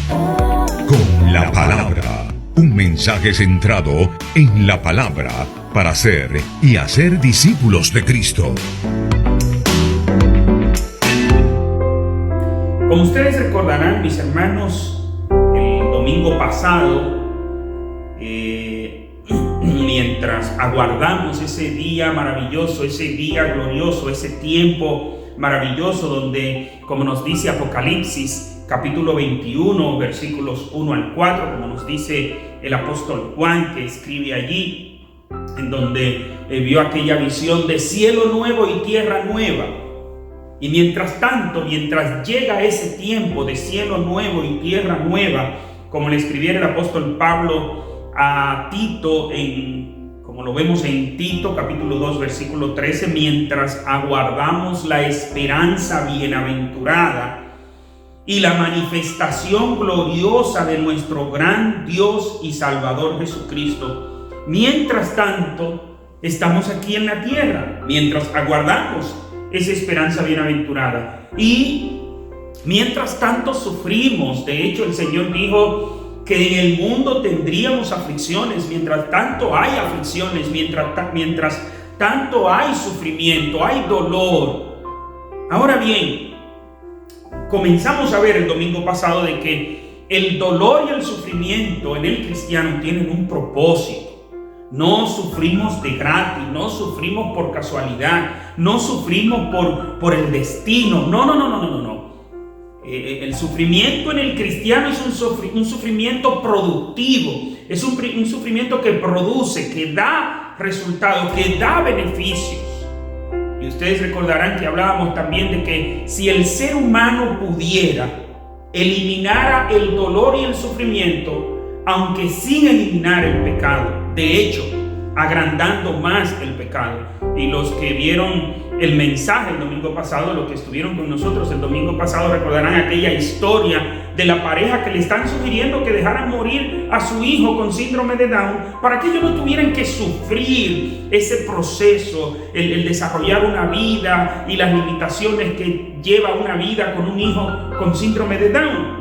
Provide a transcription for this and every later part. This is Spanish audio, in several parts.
Con la palabra, un mensaje centrado en la palabra para ser y hacer discípulos de Cristo. Como ustedes recordarán, mis hermanos, el domingo pasado, mientras aguardamos ese día maravilloso, ese día glorioso, ese tiempo maravilloso donde, como nos dice Apocalipsis, capítulo 21, versículos 1 al 4, como nos dice el apóstol Juan, que escribe allí, en donde vio aquella visión de cielo nuevo y tierra nueva. Y mientras tanto, mientras llega ese tiempo de cielo nuevo y tierra nueva, como le escribiera el apóstol Pablo a Tito, como lo vemos en Tito capítulo 2 versículo 13, mientras aguardamos la esperanza bienaventurada y la manifestación gloriosa de nuestro gran Dios y Salvador Jesucristo, mientras tanto estamos aquí en la tierra, mientras aguardamos esa esperanza bienaventurada. Y mientras tanto sufrimos. De hecho, el Señor dijo que en el mundo tendríamos aflicciones. Mientras tanto hay aflicciones, mientras tanto hay sufrimiento, hay dolor. Ahora bien, comenzamos a ver el domingo pasado de que el dolor y el sufrimiento en el cristiano tienen un propósito. No sufrimos de gratis, no sufrimos por casualidad, no sufrimos por el destino. No. El sufrimiento en el cristiano es un sufrimiento productivo, es un sufrimiento que produce, que da resultados, que da beneficios. Y ustedes recordarán que hablábamos también de que si el ser humano pudiera eliminar el dolor y el sufrimiento, aunque sin eliminar el pecado, de hecho, agrandando más el pecado. Y los que vieron el mensaje el domingo pasado, los que estuvieron con nosotros el domingo pasado, recordarán aquella historia de la pareja que le están sugiriendo que dejaran morir a su hijo con síndrome de Down para que ellos no tuvieran que sufrir ese proceso, el desarrollar una vida y las limitaciones que lleva una vida con un hijo con síndrome de Down.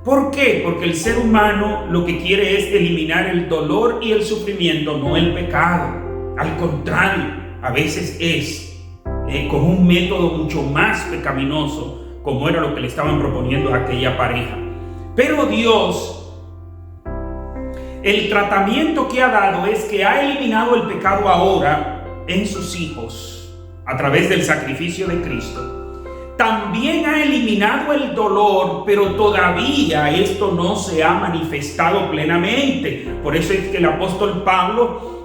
¿Por qué? Porque el ser humano lo que quiere es eliminar el dolor y el sufrimiento, no el pecado. Al contrario, a veces es con un método mucho más pecaminoso, como era lo que le estaban proponiendo a aquella pareja. Pero Dios, el tratamiento que ha dado es que ha eliminado el pecado ahora en sus hijos a través del sacrificio de Cristo. También ha eliminado el dolor, pero todavía esto no se ha manifestado plenamente. Por eso es que el apóstol Pablo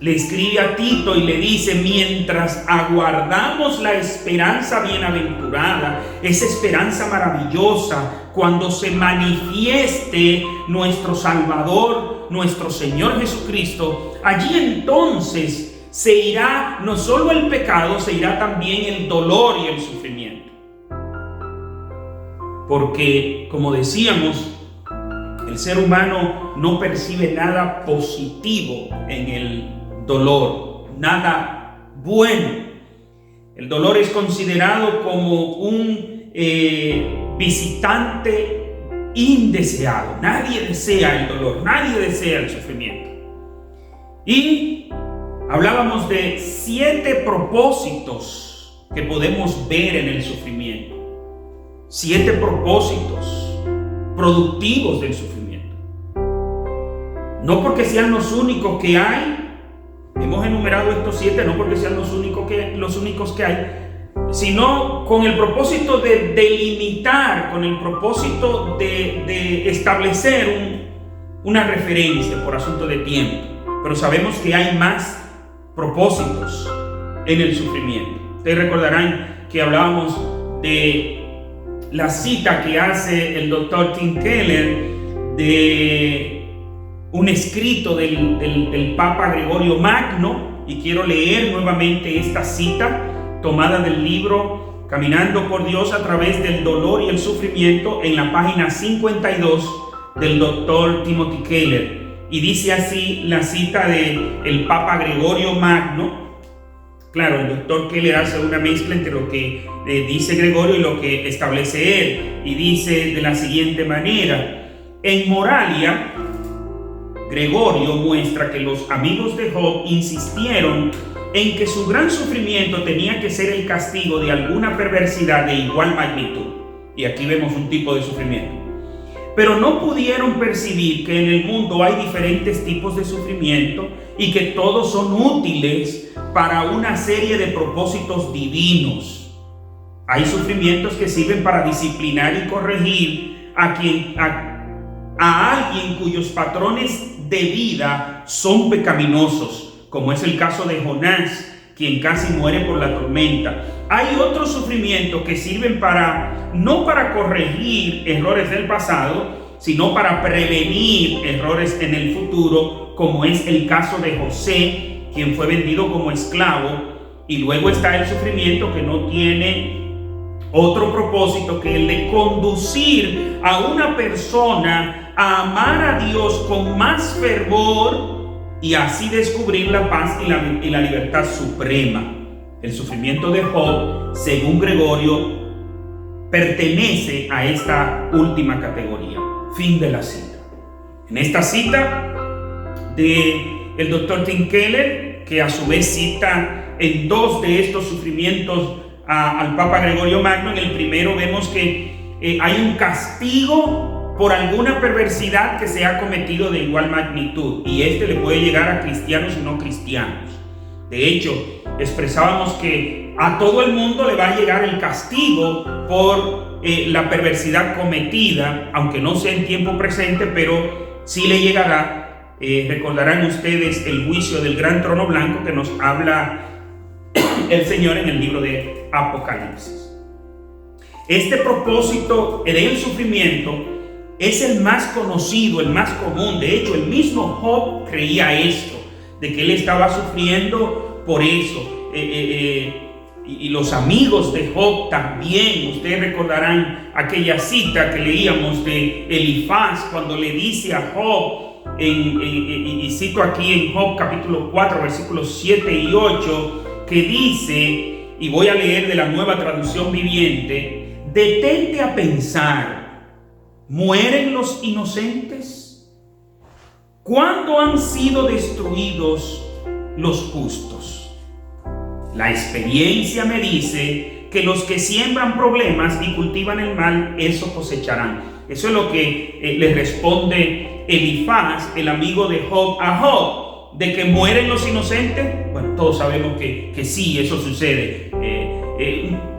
le escribe a Tito y le dice: mientras aguardamos la esperanza bienaventurada, esa esperanza maravillosa, cuando se manifieste nuestro Salvador, nuestro Señor Jesucristo, allí entonces se irá no solo el pecado, se irá también el dolor y el sufrimiento. Porque, como decíamos, el ser humano no percibe nada positivo en el dolor, nada bueno. El dolor es considerado como un visitante indeseado. Nadie desea el dolor, nadie desea el sufrimiento. Y hablábamos de 7 propósitos que podemos ver en el sufrimiento. 7 propósitos productivos del sufrimiento. No porque sean los únicos que hay. Hemos enumerado estos 7, no porque sean los únicos que hay, sino con el propósito de delimitar, con el propósito de establecer una referencia por asunto de tiempo. Pero sabemos que hay más propósitos en el sufrimiento. Ustedes recordarán que hablábamos de la cita que hace el doctor Tim Keller de un escrito del Papa Gregorio Magno, y quiero leer nuevamente esta cita tomada del libro Caminando por Dios a través del dolor y el sufrimiento, en la página 52 del doctor Timothy Keller. Y dice así la cita del Papa Gregorio Magno. Claro, el doctor Keller hace una mezcla entre lo que dice Gregorio y lo que establece él. Y dice de la siguiente manera: en Moralia, Gregorio muestra que los amigos de Job insistieron en que su gran sufrimiento tenía que ser el castigo de alguna perversidad de igual magnitud. Y aquí vemos un tipo de sufrimiento. Pero no pudieron percibir que en el mundo hay diferentes tipos de sufrimiento y que todos son útiles para una serie de propósitos divinos. Hay sufrimientos que sirven para disciplinar y corregir a alguien cuyos patrones de vida son pecaminosos, como es el caso de Jonás, quien casi muere por la tormenta. Hay otros sufrimientos que sirven no para corregir errores del pasado, sino para prevenir errores en el futuro, como es el caso de José, quien fue vendido como esclavo. Y luego está el sufrimiento que no tiene otro propósito que el de conducir a una persona a amar a Dios con más fervor y así descubrir la paz y la libertad suprema. El sufrimiento de Job, según Gregorio, pertenece a esta última categoría. Fin de la cita. En esta cita del doctor Tim Keller, que a su vez cita en dos de estos sufrimientos al Papa Gregorio Magno, en el primero vemos que hay un castigo por alguna perversidad que se ha cometido de igual magnitud, y este le puede llegar a cristianos y no cristianos. De hecho, expresábamos que a todo el mundo le va a llegar el castigo por la perversidad cometida, aunque no sea en tiempo presente, pero sí le llegará. Recordarán ustedes el juicio del gran trono blanco que nos habla el Señor en el libro de Apocalipsis. Este propósito del sufrimiento es el más conocido, el más común. De hecho, el mismo Job creía esto, de que él estaba sufriendo por eso. Y los amigos de Job también. Ustedes recordarán aquella cita que leíamos de Elifaz, cuando le dice a Job, y cito aquí en Job capítulo 4, versículos 7 y 8, que dice, y voy a leer de la Nueva Traducción Viviente: detente a pensar, ¿mueren los inocentes? ¿Cuándo han sido destruidos los justos? La experiencia me dice que los que siembran problemas y cultivan el mal, eso cosecharán. Eso es lo que le responde Elifaz, el amigo de Job, a Job. ¿De que mueren los inocentes? Bueno, todos sabemos que sí, eso sucede.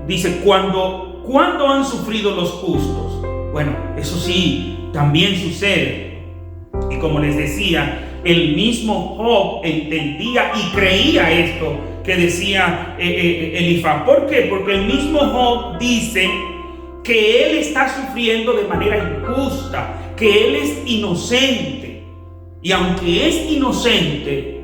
Dice, ¿cuándo han sufrido los justos? Bueno, eso sí, también sucede. Y como les decía, el mismo Job entendía y creía esto que decía Elifaz. ¿Por qué? Porque el mismo Job dice que él está sufriendo de manera injusta, que él es inocente. Y aunque es inocente,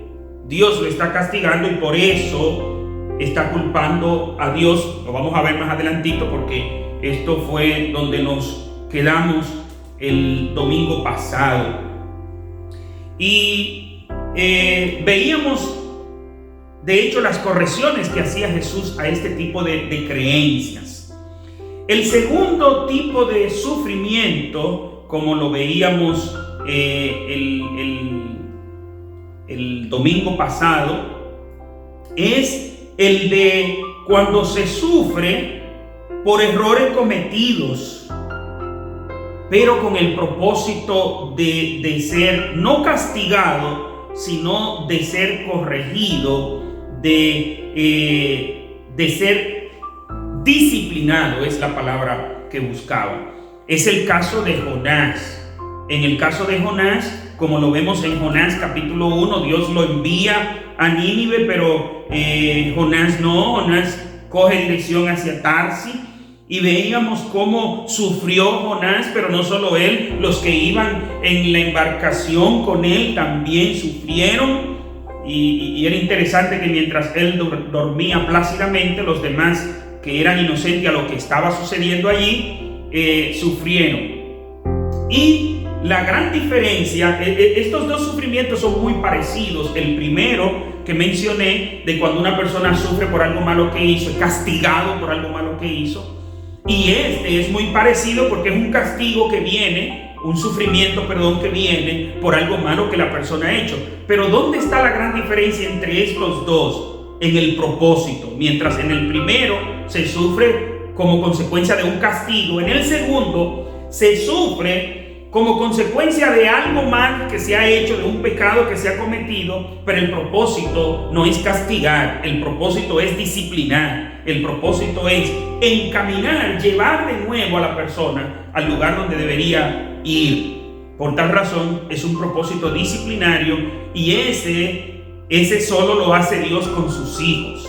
Dios lo está castigando y por eso está culpando a Dios. Lo vamos a ver más adelantito, porque esto fue donde nos quedamos el domingo pasado. Y veíamos, de hecho, las correcciones que hacía Jesús a este tipo de creencias. El segundo tipo de sufrimiento, como lo veíamos el domingo pasado, es el de cuando se sufre por errores cometidos, pero con el propósito de ser no castigado, sino de ser corregido, de ser disciplinado, es la palabra que buscaba. Es el caso de Jonás. En el caso de Jonás, como lo vemos en Jonás capítulo 1, Dios lo envía a Nínive, pero Jonás coge dirección hacia Tarsis, y veíamos cómo sufrió Jonás, pero no solo él, los que iban en la embarcación con él también sufrieron. Y era interesante que mientras él dormía plácidamente, los demás que eran inocentes a lo que estaba sucediendo allí, sufrieron. Y la gran diferencia, estos dos sufrimientos son muy parecidos. El primero que mencioné de cuando una persona sufre por algo malo que hizo, es castigado por algo malo que hizo. Y este es muy parecido porque es un castigo que viene, un sufrimiento, que viene por algo malo que la persona ha hecho. Pero ¿dónde está la gran diferencia entre estos dos? En el propósito. Mientras en el primero se sufre como consecuencia de un castigo, en el segundo se sufre como consecuencia de algo mal que se ha hecho, de un pecado que se ha cometido. Pero el propósito no es castigar, el propósito es disciplinar, el propósito es encaminar, llevar de nuevo a la persona al lugar donde debería ir. Por tal razón es un propósito disciplinario, y ese solo lo hace Dios con sus hijos.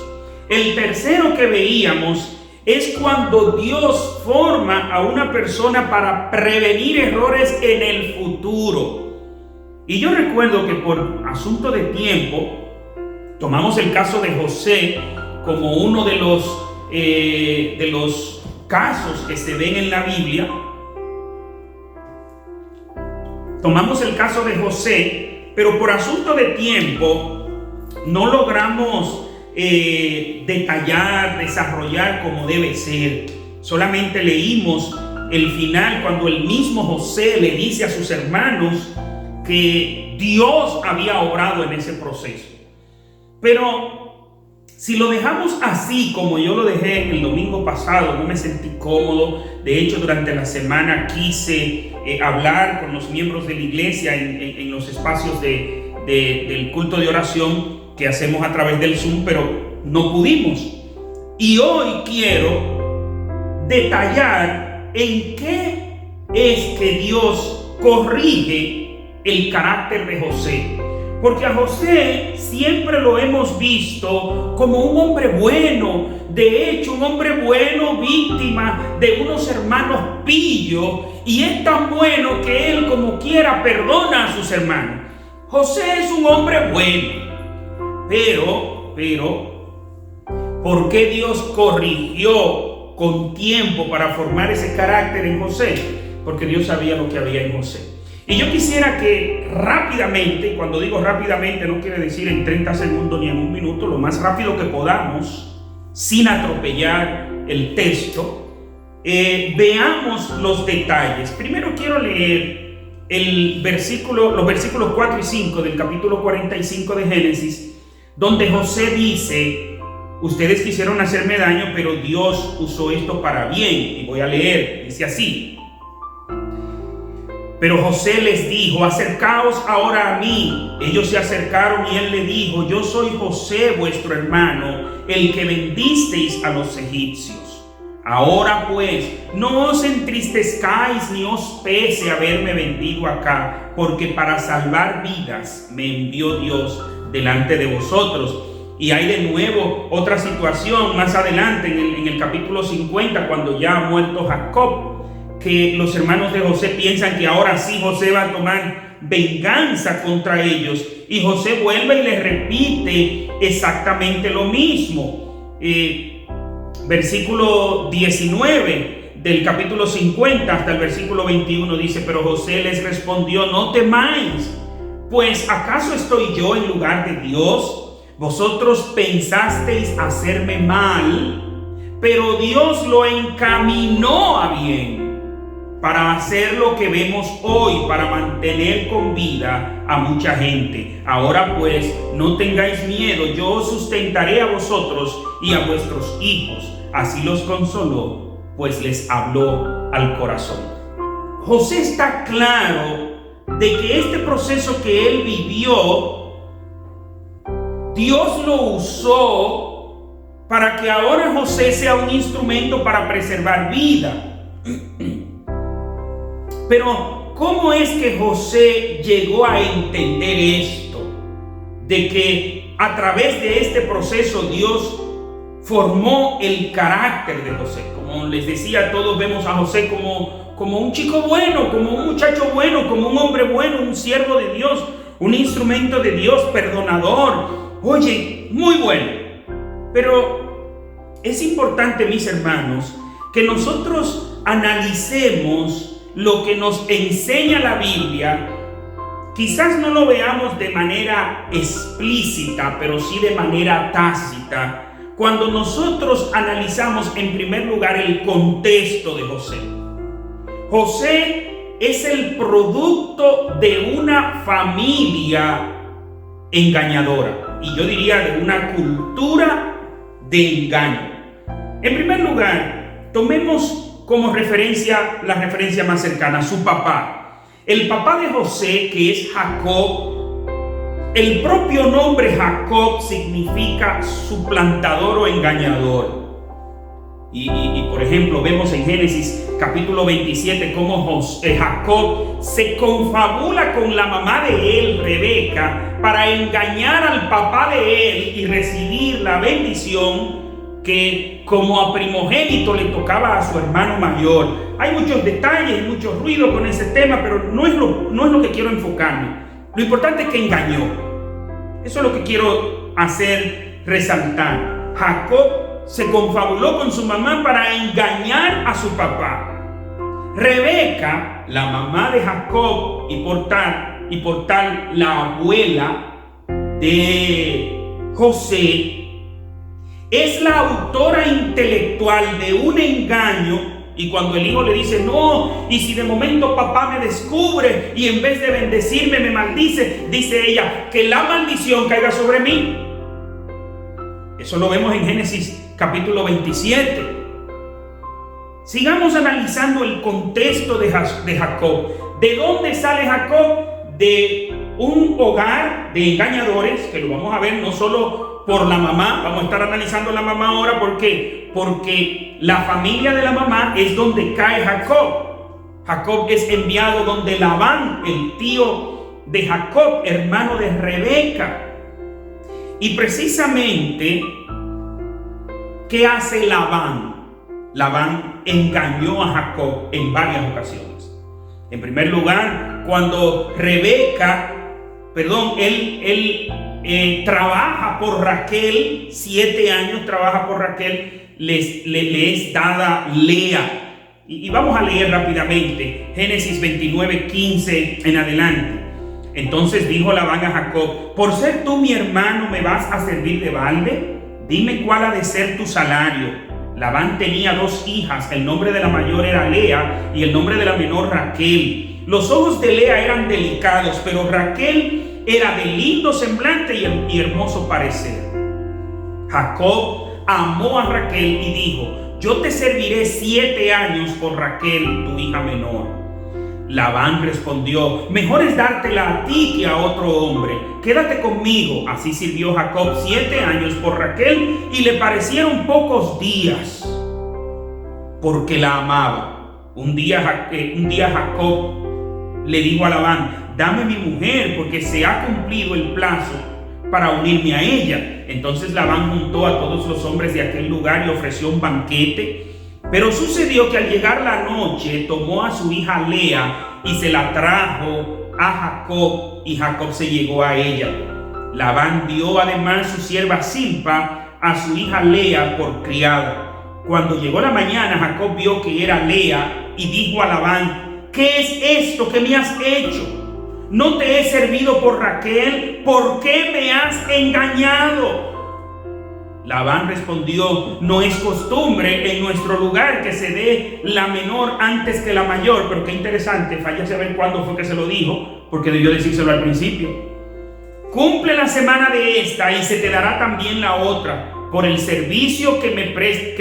El tercero que veíamos es cuando Dios forma a una persona para prevenir errores en el futuro. Y yo recuerdo que por asunto de tiempo tomamos el caso de José como uno de los casos que se ven en la Biblia. Tomamos el caso de José, pero por asunto de tiempo no logramos detallar, desarrollar como debe ser. Solamente leímos el final, cuando el mismo José le dice a sus hermanos que Dios había obrado en ese proceso. Pero si lo dejamos así como yo lo dejé el domingo pasado, no me sentí cómodo. De hecho, durante la semana quise hablar con los miembros de la iglesia en los espacios del culto de oración que hacemos a través del Zoom, pero no pudimos. Y hoy quiero detallar en qué es que Dios corrige el carácter de José. Porque a José siempre lo hemos visto como un hombre bueno. De hecho, un hombre bueno, víctima de unos hermanos pillos. Y es tan bueno que él, como quiera, perdona a sus hermanos. José es un hombre bueno. Pero, ¿por qué Dios corrigió con tiempo para formar ese carácter en José? Porque Dios sabía lo que había en José. Y yo quisiera que rápidamente, cuando digo rápidamente no quiere decir en 30 segundos ni en un minuto, lo más rápido que podamos, sin atropellar el texto, veamos los detalles. Primero quiero leer los versículos 4 y 5 del capítulo 45 de Génesis, donde José dice: ustedes quisieron hacerme daño, pero Dios usó esto para bien. Y voy a leer, dice así: pero José les dijo: acercaos ahora a mí. Ellos se acercaron y él le dijo: yo soy José, vuestro hermano, el que vendisteis a los egipcios. Ahora pues, no os entristezcáis ni os pese haberme vendido acá, porque para salvar vidas me envió Dios delante de vosotros. Y hay de nuevo otra situación más adelante en el capítulo 50, cuando ya ha muerto Jacob, que los hermanos de José piensan que ahora sí José va a tomar venganza contra ellos, y José vuelve y les repite exactamente lo mismo. Versículo 19 del capítulo 50 hasta el versículo 21 dice: pero José les respondió: no temáis, pues ¿acaso estoy yo en lugar de Dios? Vosotros pensasteis hacerme mal, pero Dios lo encaminó a bien, para hacer lo que vemos hoy, para mantener con vida a mucha gente. Ahora pues, no tengáis miedo, yo os sustentaré a vosotros y a vuestros hijos. Así los consoló, pues les habló al corazón. José está claro de que este proceso que él vivió, Dios lo usó para que ahora José sea un instrumento para preservar vida. Pero ¿cómo es que José llegó a entender esto? De que a través de este proceso Dios formó el carácter de José. Como les decía, todos vemos a José como un chico bueno, como un muchacho bueno, como un hombre bueno, un siervo de Dios, un instrumento de Dios, perdonador. Oye, muy bueno. Pero es importante, mis hermanos, que nosotros analicemos lo que nos enseña la Biblia quizás no lo veamos de manera explícita, pero sí de manera tácita, cuando nosotros analizamos en primer lugar el contexto de José. José es el producto de una familia engañadora, y yo diría de una cultura de engaño. En primer lugar, tomemos como referencia la referencia más cercana, su papá. El papá de José, que es Jacob, el propio nombre Jacob significa suplantador o engañador. Y por ejemplo, vemos en Génesis capítulo 27 cómo Jacob se confabula con la mamá de él, Rebeca, para engañar al papá de él y recibir la bendición que como a primogénito le tocaba a su hermano mayor. Hay muchos detalles y mucho ruido con ese tema, pero no es lo que quiero enfocarme. Lo importante es que engañó. Eso es lo que quiero hacer resaltar. Jacob se confabuló con su mamá para engañar a su papá. Rebeca, la mamá de Jacob y por tal la abuela de José, es la autora intelectual de un engaño. Y cuando el hijo le dice, no, y si de momento papá me descubre y en vez de bendecirme me maldice, dice ella, que la maldición caiga sobre mí. Eso lo vemos en Génesis capítulo 27. Sigamos analizando el contexto de Jacob. ¿De dónde sale Jacob? De un hogar de engañadores, que lo vamos a ver no solo por la mamá, vamos a estar analizando la mamá ahora. ¿Por qué? Porque la familia de la mamá es donde cae Jacob. Jacob es enviado donde Labán, el tío de Jacob, hermano de Rebeca. Y precisamente, ¿qué hace Labán? Labán engañó a Jacob en varias ocasiones. En primer lugar, cuando él trabaja por Raquel, 7 años trabaja por Raquel, le es dada Lea. Y vamos a leer rápidamente, Génesis 29, 15 en adelante. Entonces dijo Labán a Jacob, ¿por ser tú mi hermano me vas a servir de balde? Dime cuál ha de ser tu salario. Labán tenía 2 hijas, el nombre de la mayor era Lea y el nombre de la menor Raquel. Los ojos de Lea eran delicados, pero Raquel era de lindo semblante y hermoso parecer. Jacob amó a Raquel y dijo, yo te serviré 7 años por Raquel, tu hija menor. Labán respondió, mejor es dártela a ti que a otro hombre. Quédate conmigo. Así sirvió Jacob 7 años por Raquel y le parecieron pocos días, porque la amaba. Un día Jacob le dijo a Labán, dame mi mujer, porque se ha cumplido el plazo para unirme a ella. Entonces Labán juntó a todos los hombres de aquel lugar y ofreció un banquete. Pero sucedió que al llegar la noche tomó a su hija Lea y se la trajo a Jacob, y Jacob se llegó a ella. Labán dio además su sierva Zilpa a su hija Lea por criada. Cuando llegó la mañana, Jacob vio que era Lea y dijo a Labán, ¿qué es esto que me has hecho? ¿No te he servido por Raquel? ¿Por qué me has engañado? Labán respondió, no es costumbre en nuestro lugar que se dé la menor antes que la mayor. Pero qué interesante, falla saber cuándo fue que se lo dijo, porque debió decírselo al principio. Cumple la semana de esta y se te dará también la otra, por el servicio que me preste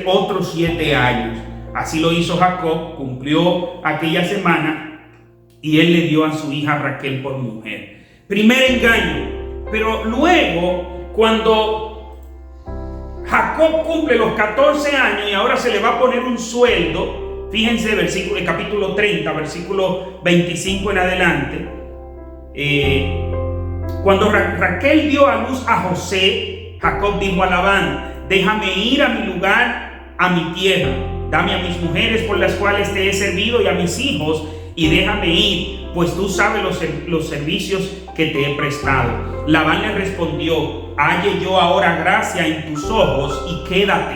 otros 7 años. Así lo hizo Jacob, cumplió aquella semana y él le dio a su hija Raquel por mujer. Primer engaño. Pero luego, cuando Jacob cumple los 14 años y ahora se le va a poner un sueldo, fíjense capítulo 30, versículo 25 en adelante. Cuando Raquel dio a luz a José, Jacob dijo a Labán, déjame ir a mi lugar, a mi tierra, dame a mis mujeres por las cuales te he servido y a mis hijos, y déjame ir, pues tú sabes los servicios que te he prestado. Labán le respondió, halle yo ahora gracia en tus ojos y quédate.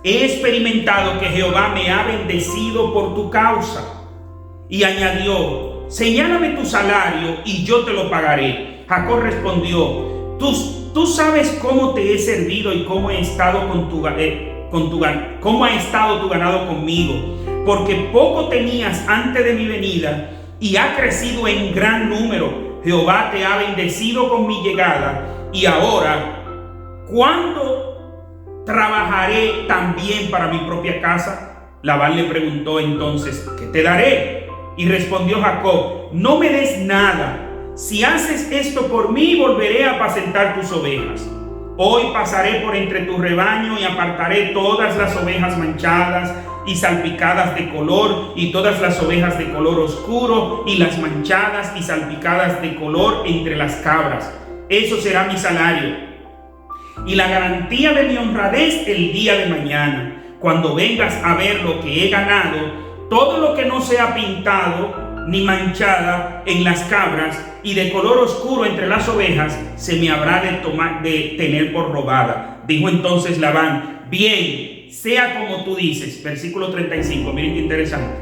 he experimentado que Jehová me ha bendecido por tu causa. Y añadió: señálame tu salario y yo te lo pagaré. Jacob respondió: tú sabes cómo te he servido y cómo ha estado tu ganado conmigo, porque poco tenías antes de mi venida y ha crecido en gran número. Jehová te ha bendecido con mi llegada, y ahora, ¿cuándo trabajaré también para mi propia casa? Labán le preguntó entonces: ¿qué te daré? Y respondió Jacob: no me des nada. Si haces esto por mí, volveré a apacentar tus ovejas. Hoy pasaré por entre tu rebaño y apartaré todas las ovejas manchadas y salpicadas de color, y todas las ovejas de color oscuro, y las manchadas y salpicadas de color entre las cabras. Eso será mi salario y la garantía de mi honradez el día de mañana, cuando vengas a ver lo que he ganado. Todo lo que no sea pintado ni manchada en las cabras y de color oscuro entre las ovejas, se me habrá de tener por robada. Dijo entonces Labán: bien, sea como tú dices. Versículo 35, miren qué interesante.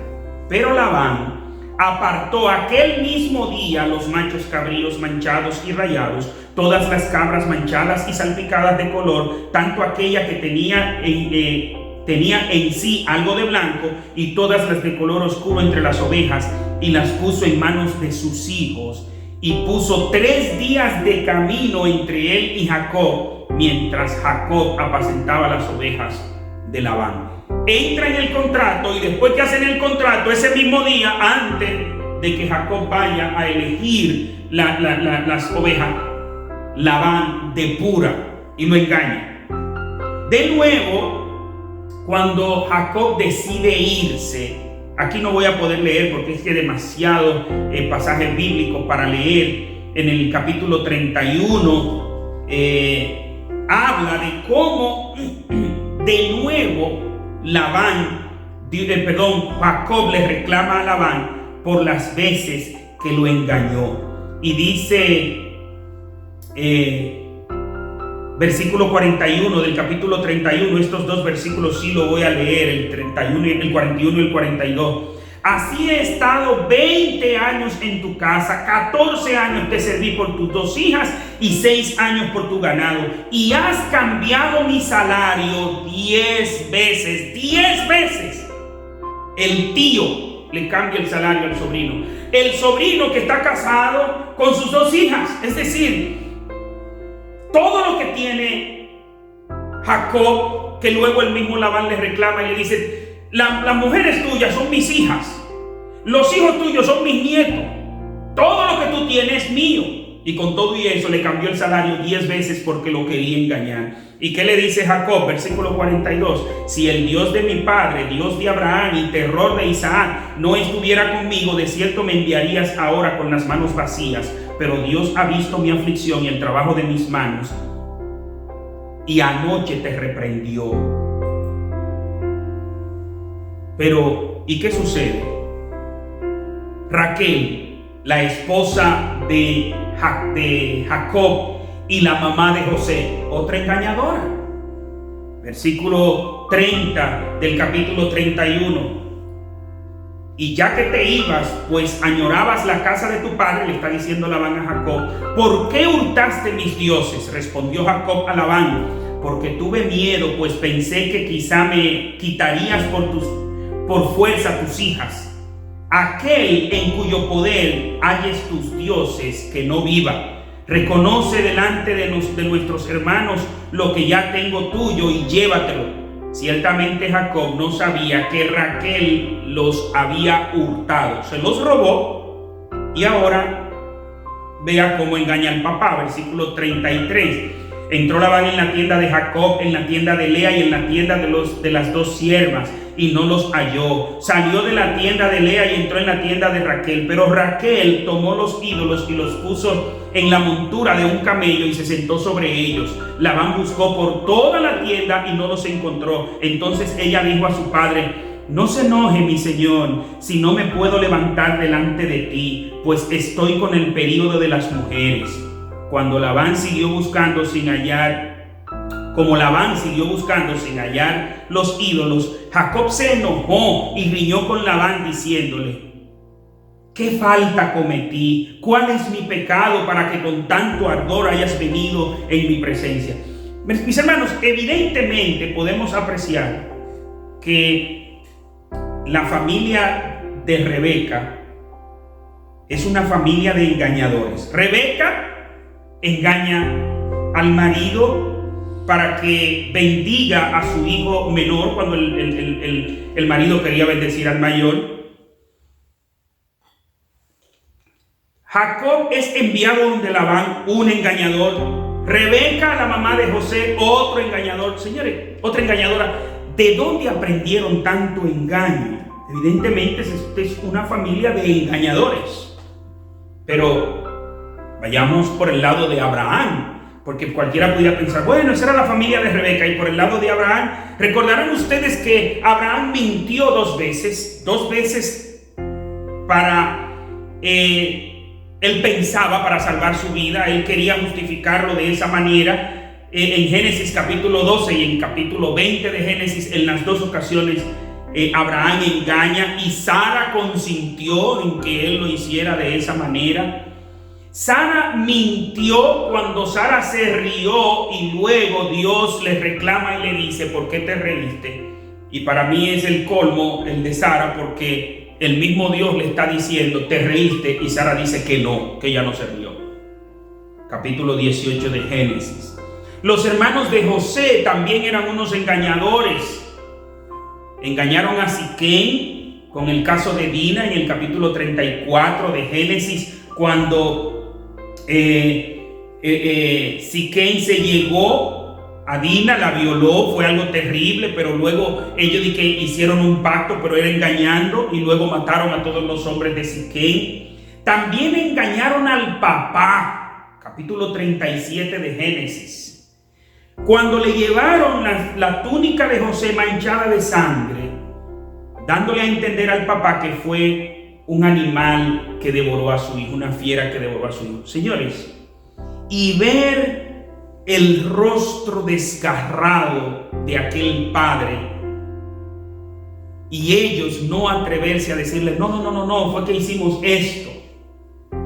Pero Labán apartó aquel mismo día los machos cabríos manchados y rayados, todas las cabras manchadas y salpicadas de color, tanto aquella que tenía en sí algo de blanco, y todas las de color oscuro entre las ovejas, y las puso en manos de sus hijos. Y puso 3 días de camino entre él y Jacob, mientras Jacob apacentaba las ovejas de Labán. Entra en el contrato, y después que hacen el contrato, ese mismo día, antes de que Jacob vaya a elegir las ovejas, Labán depura y lo engaña. De nuevo, cuando Jacob decide irse, aquí no voy a poder leer porque es que hay demasiados pasajes bíblicos para leer. En el capítulo 31 habla de cómo de nuevo Jacob le reclama a Labán por las veces que lo engañó. Y dice versículo 41 del capítulo 31, estos dos versículos sí lo voy a leer, el 41 y el 42. Así he estado 20 años en tu casa, 14 años te serví por tus 2 hijas y 6 años por tu ganado, y has cambiado mi salario 10 veces. 10 veces. El tío le cambia el salario al sobrino. El sobrino que está casado con sus 2 hijas. Es decir, todo lo que tiene Jacob, que luego el mismo Labán le reclama y le dice: las mujeres tuyas son mis hijas, los hijos tuyos son mis nietos, todo lo que tú tienes es mío. Y con todo y eso le cambió el salario 10 veces porque lo quería engañar. ¿Y qué le dice Jacob? Versículo 42: si el Dios de mi padre, Dios de Abraham y terror de Isaac, no estuviera conmigo, de cierto me enviarías ahora con las manos vacías. Pero Dios ha visto mi aflicción y el trabajo de mis manos, y anoche te reprendió. Pero, ¿y qué sucede? Raquel, la esposa de Jacob y la mamá de José, otra engañadora. Versículo 30 del capítulo 31. Y ya que te ibas, pues añorabas la casa de tu padre, le está diciendo Labán a Jacob: ¿por qué hurtaste mis dioses? Respondió Jacob a Labán: porque tuve miedo, pues pensé que quizá me quitarías por fuerza tus hijas. Aquel en cuyo poder halles tus dioses, que no viva. Reconoce delante de nuestros hermanos lo que ya tengo tuyo y llévatelo. Ciertamente Jacob no sabía que Raquel los había hurtado, se los robó. Y ahora vea cómo engaña al papá. Versículo 33. Entró Labán en la tienda de Jacob, en la tienda de Lea y en la tienda de las 2 siervas, y no los halló. Salió de la tienda de Lea y entró en la tienda de Raquel. Pero Raquel tomó los ídolos y los puso en la montura de un camello y se sentó sobre ellos. Labán buscó por toda la tienda y no los encontró. Entonces ella dijo a su padre: no se enoje mi señor, si no me puedo levantar delante de ti, pues estoy con el período de las mujeres. Cuando Labán siguió buscando sin hallar, como Labán siguió buscando sin hallar los ídolos, Jacob se enojó y riñó con Labán diciéndole: ¿qué falta cometí? ¿Cuál es mi pecado para que con tanto ardor hayas venido en mi presencia? Mis hermanos, evidentemente podemos apreciar que la familia de Rebeca es una familia de engañadores. Rebeca engaña al marido para que bendiga a su hijo menor cuando el marido quería bendecir al mayor. Jacob es enviado donde Labán, un engañador. Rebeca, la mamá de José, otro engañador. Señores, otra engañadora. ¿De dónde aprendieron tanto engaño? Evidentemente es una familia de engañadores. Pero vayamos por el lado de Abraham, porque cualquiera pudiera pensar, bueno, esa era la familia de Rebeca. Y por el lado de Abraham, recordarán ustedes que Abraham mintió dos veces para... él pensaba para salvar su vida, él quería justificarlo de esa manera. En Génesis capítulo 12 y en capítulo 20 de Génesis, en las dos ocasiones, Abraham engaña y Sara consintió en que él lo hiciera de esa manera. Sara mintió cuando Sara se rió y luego Dios le reclama y le dice: ¿por qué te reíste? Y para mí es el colmo el de Sara, porque el mismo Dios le está diciendo: te reíste, y Sara dice que no, que ella no se rió. Capítulo 18 de Génesis. Los hermanos de José también eran unos engañadores. Engañaron a Siquem con el caso de Dina en el capítulo 34 de Génesis, cuando Siquem se llegó a Dina, la violó, fue algo terrible, pero luego ellos hicieron un pacto, pero era engañando, y luego mataron a todos los hombres de Siquem. También engañaron al papá, capítulo 37 de Génesis. Cuando le llevaron la túnica de José manchada de sangre, dándole a entender al papá que fue un animal que devoró a su hijo, una fiera que devoró a su hijo. Señores, y ver el rostro desgarrado de aquel padre y ellos no atreverse a decirle: no, fue que hicimos esto.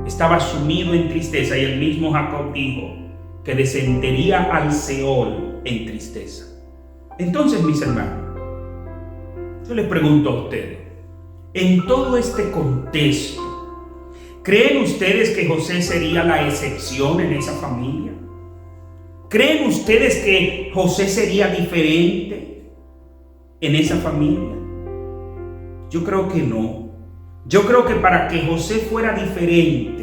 Estaba sumido en tristeza, y el mismo Jacob dijo que descendería al Seol en tristeza. Entonces, mis hermanos, yo les pregunto a ustedes, en todo este contexto, ¿creen ustedes que José sería la excepción en esa familia? ¿Creen ustedes que José sería diferente en esa familia? Yo creo que no. Yo creo que para que José fuera diferente,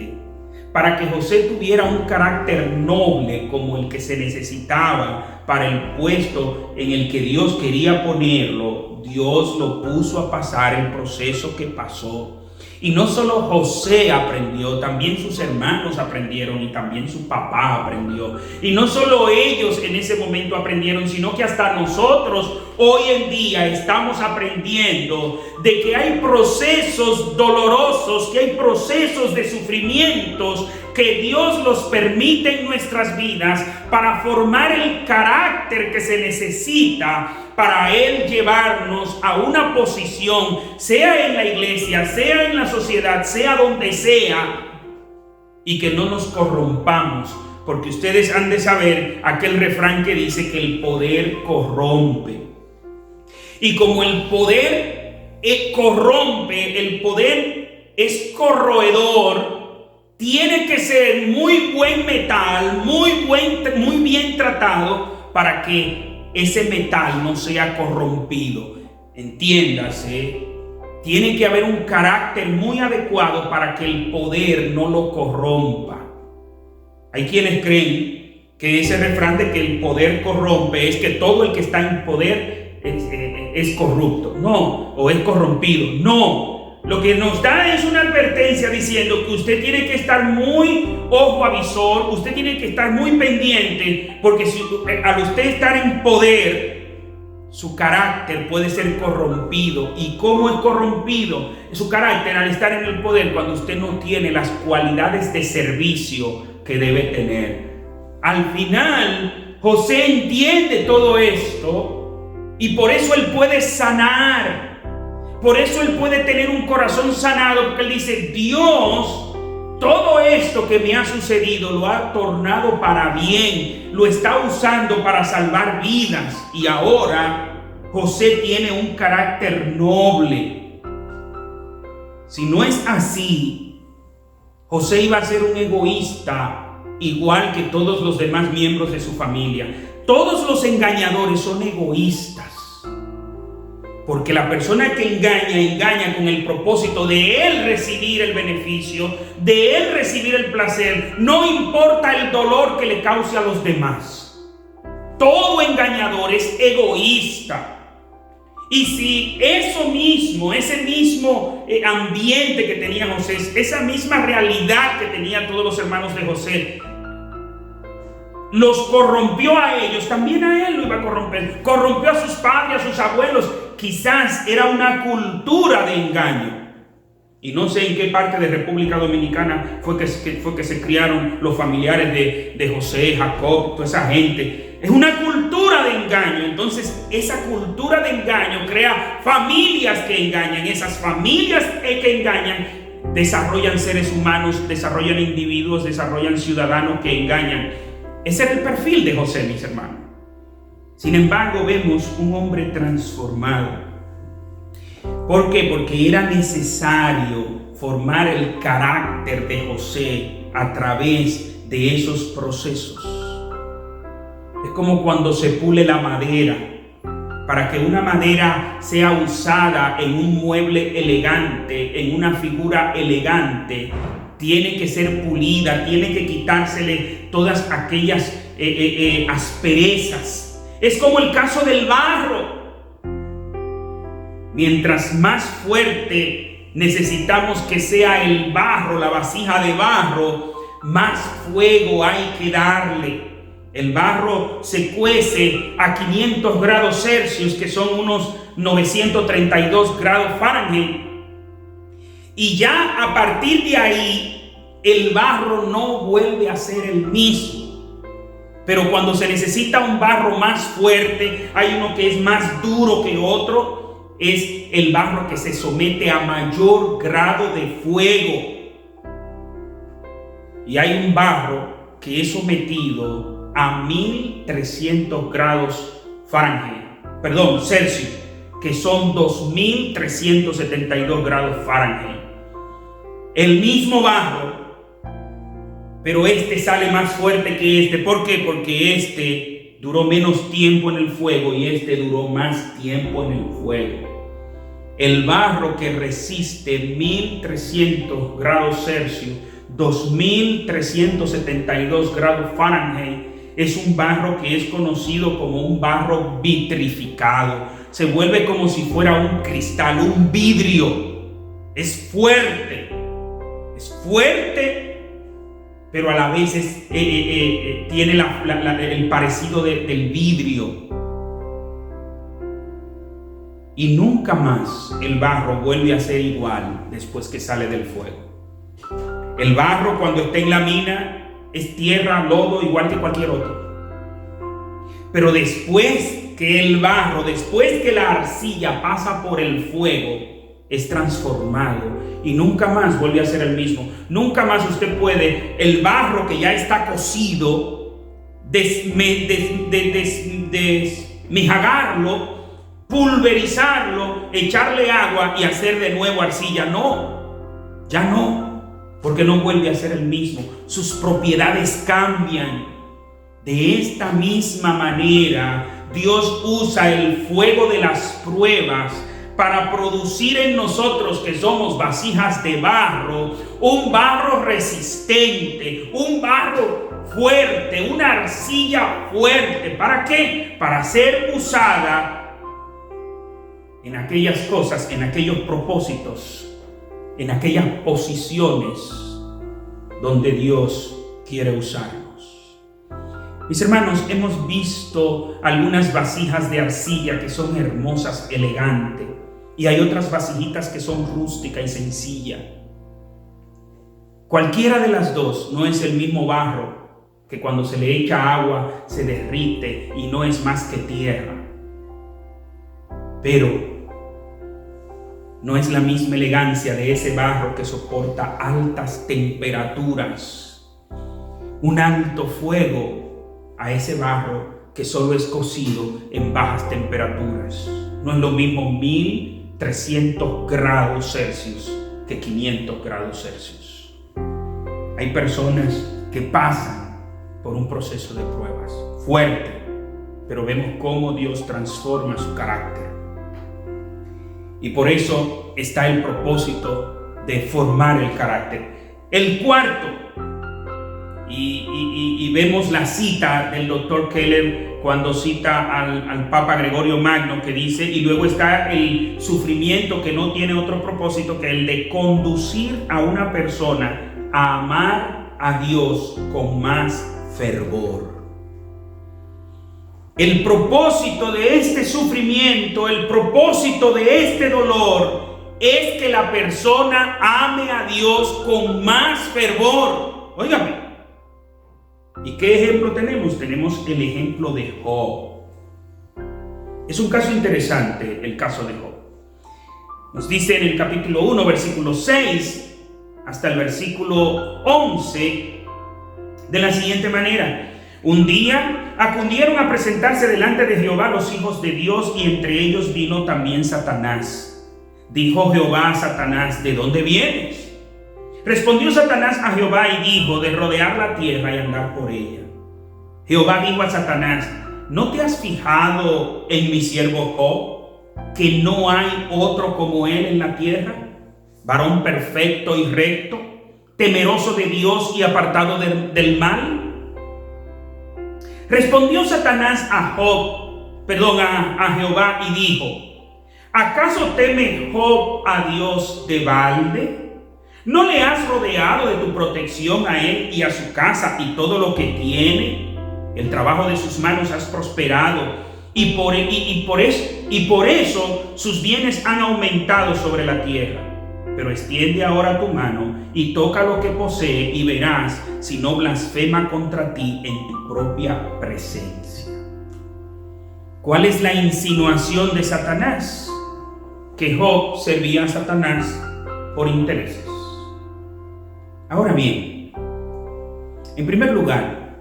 para que José tuviera un carácter noble como el que se necesitaba para el puesto en el que Dios quería ponerlo, Dios lo puso a pasar el proceso que pasó. Y no solo José aprendió, también sus hermanos aprendieron, y también su papá aprendió. Y no solo ellos en ese momento aprendieron, sino que hasta nosotros hoy en día estamos aprendiendo de que hay procesos dolorosos, que hay procesos de sufrimientos que Dios los permite en nuestras vidas para formar el carácter que se necesita para Él llevarnos a una posición, sea en la iglesia, sea en la sociedad, sea donde sea, y que no nos corrompamos, porque ustedes han de saber aquel refrán que dice que el poder corrompe. Y como el poder corrompe, el poder es corroedor, tiene que ser muy buen metal, muy bien tratado para que ese metal no sea corrompido. Entiéndase, tiene que haber un carácter muy adecuado para que el poder no lo corrompa. Hay quienes creen que ese refrán de que el poder corrompe es que todo el que está en poder es corrupto, no, o es corrompido. No. Lo que nos da es una advertencia diciendo que usted tiene que estar muy ojo avisor, usted tiene que estar muy pendiente, porque al usted estar en poder, su carácter puede ser corrompido. ¿Y cómo es corrompido su carácter al estar en el poder? Cuando usted no tiene las cualidades de servicio que debe tener. Al final, José entiende todo esto y por eso él puede sanar. Por eso él puede tener un corazón sanado, porque él dice: Dios, todo esto que me ha sucedido lo ha tornado para bien, lo está usando para salvar vidas. Y ahora José tiene un carácter noble. Si no es así, José iba a ser un egoísta, igual que todos los demás miembros de su familia. Todos los engañadores son egoístas, porque la persona que engaña con el propósito de él recibir el beneficio, de él recibir el placer, no importa el dolor que le cause a los demás. Todo engañador es egoísta. Y si ese mismo ambiente que tenía José, esa misma realidad que tenían todos los hermanos de José, los corrompió a ellos, también a él lo iba a corromper. Corrompió a sus padres, a sus abuelos. Quizás era una cultura de engaño. Y no sé en qué parte de República Dominicana fue que se criaron los familiares de José, Jacob, toda esa gente. Es una cultura de engaño. Entonces esa cultura de engaño crea familias que engañan. Esas familias que engañan desarrollan seres humanos, desarrollan individuos, desarrollan ciudadanos que engañan. Ese era el perfil de José, mis hermanos. Sin embargo, vemos un hombre transformado. ¿Por qué? Porque era necesario formar el carácter de José a través de esos procesos. Es como cuando se pule la madera. Para que una madera sea usada en un mueble elegante, en una figura elegante, tiene que ser pulida, tiene que quitársele todas aquellas asperezas. Es como el caso del barro. Mientras más fuerte necesitamos que sea el barro, la vasija de barro, más fuego hay que darle. El barro se cuece a 500 grados Celsius, que son unos 932 grados Fahrenheit. Y ya a partir de ahí, el barro no vuelve a ser el mismo. Pero cuando se necesita un barro más fuerte, hay uno que es más duro que otro, es el barro que se somete a mayor grado de fuego. Y hay un barro que es sometido a 1300 grados Celsius, que son 2372 grados Fahrenheit. El mismo barro, pero este sale más fuerte que este. ¿Por qué? Porque este duró menos tiempo en el fuego y este duró más tiempo en el fuego. El barro que resiste 1300 grados Celsius, 2372 grados Fahrenheit, es un barro que es conocido como un barro vitrificado. Se vuelve como si fuera un cristal, un vidrio. Es fuerte, pero a la vez tiene el parecido del vidrio. Y nunca más el barro vuelve a ser igual después que sale del fuego. El barro, cuando está en la mina, es tierra, lodo, igual que cualquier otro. Pero después que el barro, después que la arcilla pasa por el fuego, es transformado y nunca más vuelve a ser el mismo. Nunca más usted puede, el barro que ya está cocido, desmijagarlo, pulverizarlo, echarle agua y hacer de nuevo arcilla. No, ya no, porque no vuelve a ser el mismo. Sus propiedades cambian. De esta misma manera, Dios usa el fuego de las pruebas para producir en nosotros, que somos vasijas de barro, un barro resistente, un barro fuerte, una arcilla fuerte. ¿Para qué? Para ser usada en aquellas cosas, en aquellos propósitos, en aquellas posiciones donde Dios quiere usarnos. Mis hermanos, hemos visto algunas vasijas de arcilla que son hermosas, elegantes, y hay otras vasijitas que son rústicas y sencillas. Cualquiera de las dos no es el mismo barro, que cuando se le echa agua se derrite y no es más que tierra. Pero no es la misma elegancia de ese barro que soporta altas temperaturas, un alto fuego, a ese barro que solo es cocido en bajas temperaturas. No es lo mismo 1300 grados Celsius que 500 grados Celsius. Hay personas que pasan por un proceso de pruebas fuerte, pero vemos cómo Dios transforma su carácter. Y por eso está el propósito de formar el carácter. El cuarto, y vemos la cita del Dr. Keller cuando cita al Papa Gregorio Magno, que dice, y luego está el sufrimiento que no tiene otro propósito que el de conducir a una persona a amar a Dios con más fervor. El propósito de este sufrimiento, el propósito de este dolor es que la persona ame a Dios con más fervor. Óigame, ¿y qué ejemplo tenemos? Tenemos el ejemplo de Job. Es un caso interesante el caso de Job. Nos dice en el capítulo 1, versículo 6 hasta el versículo 11 de la siguiente manera: un día acudieron a presentarse delante de Jehová los hijos de Dios, y entre ellos vino también Satanás. Dijo Jehová a Satanás: ¿de dónde vienes? Respondió Satanás a Jehová y dijo: de rodear la tierra y andar por ella. Jehová dijo a Satanás: ¿no te has fijado en mi siervo Job, que no hay otro como él en la tierra, varón perfecto y recto, temeroso de Dios y apartado del mal? Respondió Satanás a Jehová y dijo: ¿acaso teme Job a Dios de balde? ¿No le has rodeado de tu protección a él y a su casa y todo lo que tiene? El trabajo de sus manos has prosperado, y por eso sus bienes han aumentado sobre la tierra. Pero extiende ahora tu mano y toca lo que posee, y verás si no blasfema contra ti en tu propia presencia. ¿Cuál es la insinuación de Satanás? Que Job servía a Satanás por intereses. Ahora bien, en primer lugar,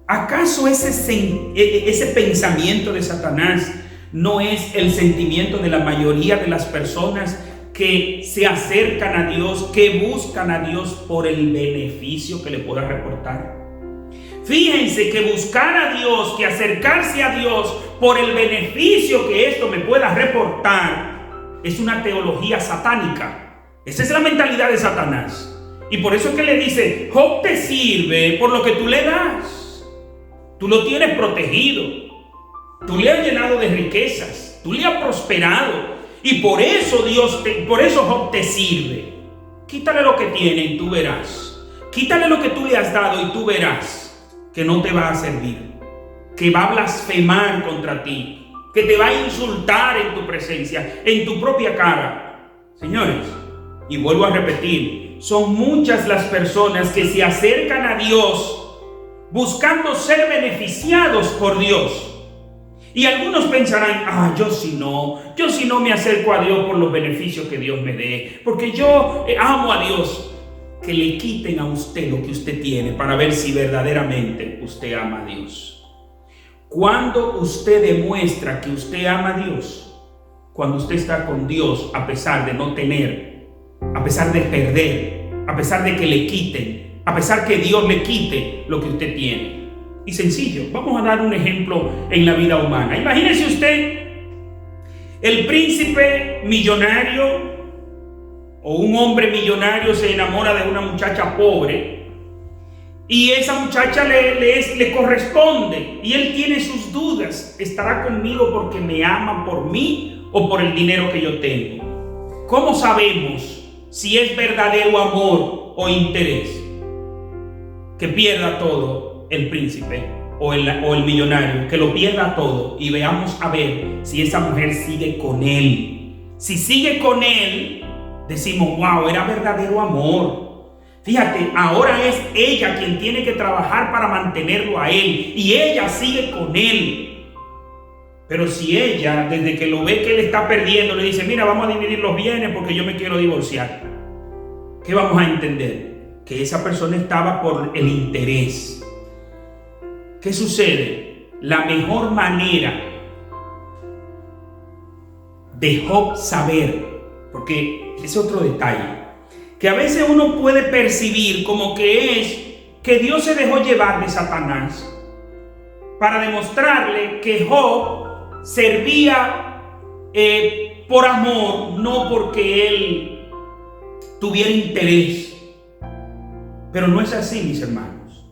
¿acaso ese pensamiento de Satanás no es el sentimiento de la mayoría de las personas que se acercan a Dios, que buscan a Dios por el beneficio que le pueda reportar? Fíjense que buscar a Dios, que acercarse a Dios por el beneficio que esto me pueda reportar, es una teología satánica. Esa es la mentalidad de Satanás. Y por eso es que le dice: Job te sirve por lo que tú le das. Tú lo tienes protegido. Tú le has llenado de riquezas. Tú le has prosperado. Y por eso Job te sirve. Quítale lo que tiene y tú verás. Quítale lo que tú le has dado y tú verás que no te va a servir, que va a blasfemar contra ti, que te va a insultar en tu presencia, en tu propia cara. Señores, y vuelvo a repetir, son muchas las personas que se acercan a Dios buscando ser beneficiados por Dios. Y algunos pensarán: yo si no me acerco a Dios por los beneficios que Dios me dé, porque yo amo a Dios. Que le quiten a usted lo que usted tiene para ver si verdaderamente usted ama a Dios. Cuando usted demuestra que usted ama a Dios, cuando usted está con Dios a pesar de no tener, a pesar de perder, a pesar de que le quiten, a pesar que Dios le quite lo que usted tiene. Y sencillo, vamos a dar un ejemplo en la vida humana. Imagínese usted el príncipe millonario o un hombre millonario se enamora de una muchacha pobre y esa muchacha le corresponde y él tiene sus dudas: ¿estará conmigo porque me ama por mí o por el dinero que yo tengo? ¿Cómo sabemos si es verdadero amor o interés? Que pierda todo el príncipe o el millonario, que lo pierda todo, y veamos a ver si esa mujer sigue con él. Si sigue con él, decimos: wow, era verdadero amor. Fíjate, ahora es ella quien tiene que trabajar para mantenerlo a él, y ella sigue con él. Pero si ella, desde que lo ve que él está perdiendo, le dice, mira, vamos a dividir los bienes porque yo me quiero divorciar, ¿qué vamos a entender? Que esa persona estaba por el interés. ¿Qué sucede? La mejor manera de Job saber, porque es otro detalle, que a veces uno puede percibir como que es que Dios se dejó llevar de Satanás para demostrarle que Job servía por amor, no porque él tuviera interés. Pero no es así, mis hermanos.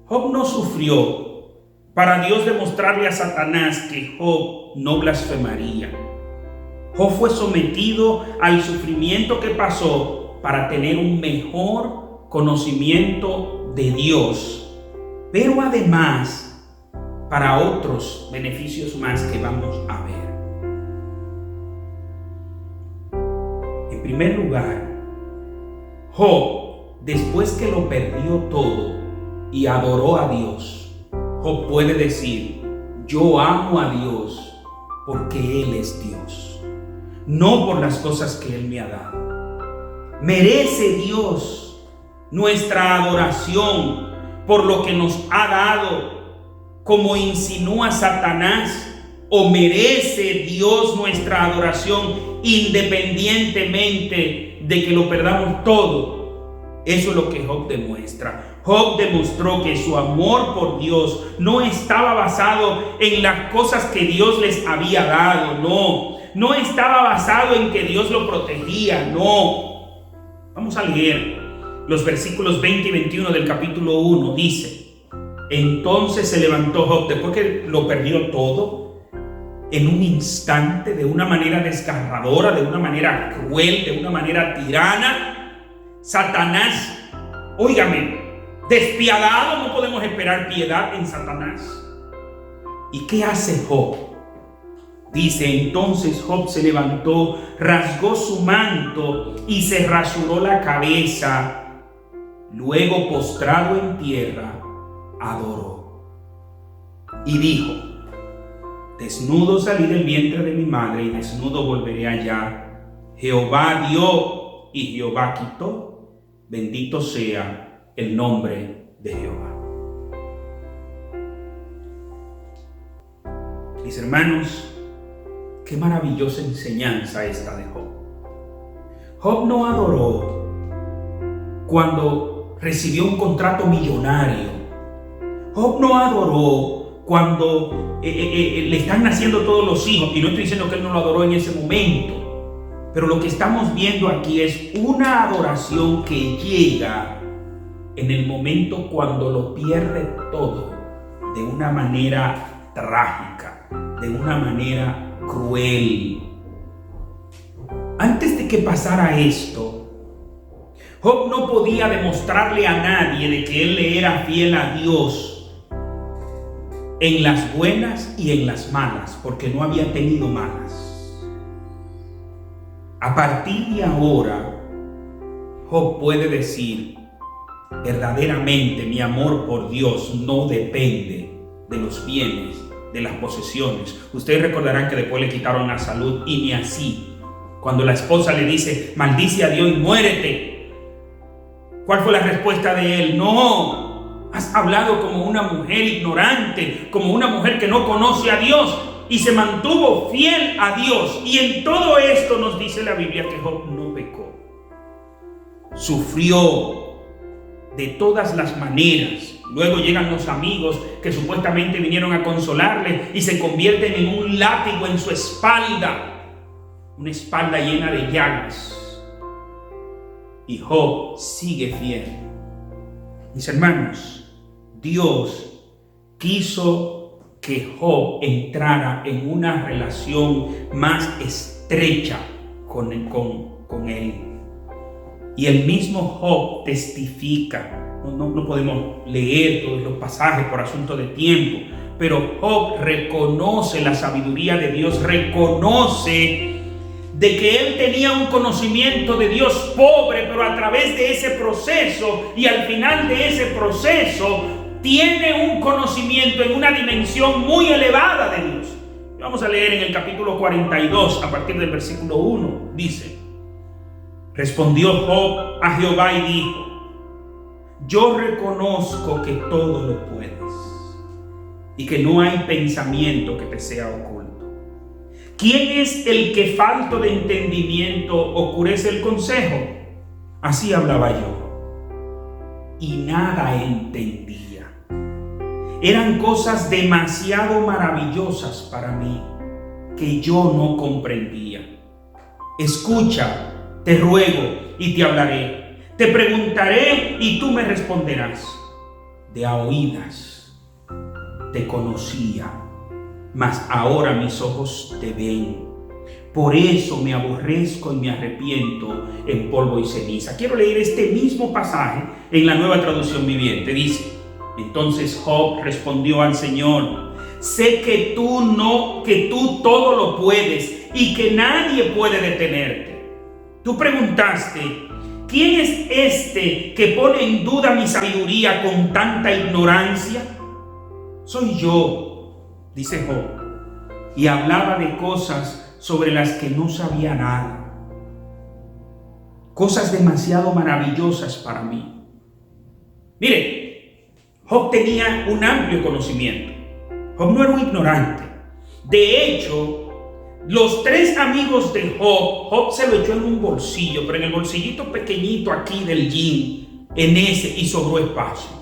Job no sufrió para Dios demostrarle a Satanás que Job no blasfemaría. Job fue sometido al sufrimiento que pasó para tener un mejor conocimiento de Dios, pero además para otros beneficios más que vamos a ver. En primer lugar, Job, después que lo perdió todo y adoró a Dios, Job puede decir, yo amo a Dios porque Él es Dios, no por las cosas que Él me ha dado. Merece Dios nuestra adoración por lo que nos ha dado, como insinúa Satanás, o merece Dios nuestra adoración independientemente de que lo perdamos todo. Eso es lo que Job demuestra. Job demostró que su amor por Dios no estaba basado en las cosas que Dios les había dado, no estaba basado en que Dios lo protegía, no. Vamos a leer los versículos 20 y 21 del capítulo 1. Dice, entonces se levantó Job, después que lo perdió todo, en un instante, de una manera desgarradora, de una manera cruel, de una manera tirana. Satanás, óigame, despiadado, no podemos esperar piedad en Satanás. ¿Y qué hace Job? Dice, entonces Job se levantó, rasgó su manto y se rasuró la cabeza. Luego, postrado en tierra, adoró. Y dijo, desnudo salí del vientre de mi madre y desnudo volveré allá. Jehová dio y Jehová quitó. Bendito sea el nombre de Jehová. Mis hermanos, qué maravillosa enseñanza esta de Job. Job no adoró cuando recibió un contrato millonario. Job no adoró cuando le están naciendo todos los hijos. Y no estoy diciendo que él no lo adoró en ese momento. Pero lo que estamos viendo aquí es una adoración que llega en el momento cuando lo pierde todo de una manera trágica, de una manera cruel. Antes de que pasara esto, Job no podía demostrarle a nadie de que él le era fiel a Dios en las buenas y en las malas, porque no había tenido malas. A partir de ahora, Job puede decir, verdaderamente mi amor por Dios no depende de los bienes, de las posesiones. Ustedes recordarán que después le quitaron la salud y ni así. Cuando la esposa le dice, maldice a Dios y muérete. ¿Cuál fue la respuesta de él? No, has hablado como una mujer ignorante, como una mujer que no conoce a Dios. Y se mantuvo fiel a Dios. Y en todo esto nos dice la Biblia que Job no pecó. Sufrió de todas las maneras. Luego llegan los amigos que supuestamente vinieron a consolarle y se convierten en un látigo en su espalda. Una espalda llena de llagas. Y Job sigue fiel. Mis hermanos, Dios quiso que Job entrara en una relación más estrecha con él. Y el mismo Job testifica. No podemos leer todos los pasajes por asunto de tiempo, pero Job reconoce la sabiduría de Dios, reconoce de que él tenía un conocimiento de Dios pobre, pero a través de ese proceso y al final de ese proceso tiene un conocimiento en una dimensión muy elevada de Dios. Vamos a leer en el capítulo 42 a partir del versículo 1. Dice: respondió Job a Jehová y dijo: yo reconozco que todo lo puedes y que no hay pensamiento que te sea oculto. ¿Quién es el que falto de entendimiento oscurece el consejo? Así hablaba yo, y nada entendía. Eran cosas demasiado maravillosas para mí que yo no comprendía. Escucha, te ruego, y te hablaré. Te preguntaré y tú me responderás. De a oídas te conocía, mas ahora mis ojos te ven. Por eso me aborrezco y me arrepiento en polvo y ceniza. Quiero leer este mismo pasaje en la Nueva Traducción Viviente. Dice: entonces Job respondió al Señor: sé que tú todo lo puedes y que nadie puede detenerte. Tú preguntaste: ¿quién es este que pone en duda mi sabiduría con tanta ignorancia? Soy yo, dice Job, y hablaba de cosas sobre las que no sabía nada, cosas demasiado maravillosas para mí. Mire, Job tenía un amplio conocimiento. Job no era un ignorante. De hecho, los tres amigos de Job se lo echó en un bolsillo, pero en el bolsillito pequeñito aquí del jean, en ese, y sobró espacio.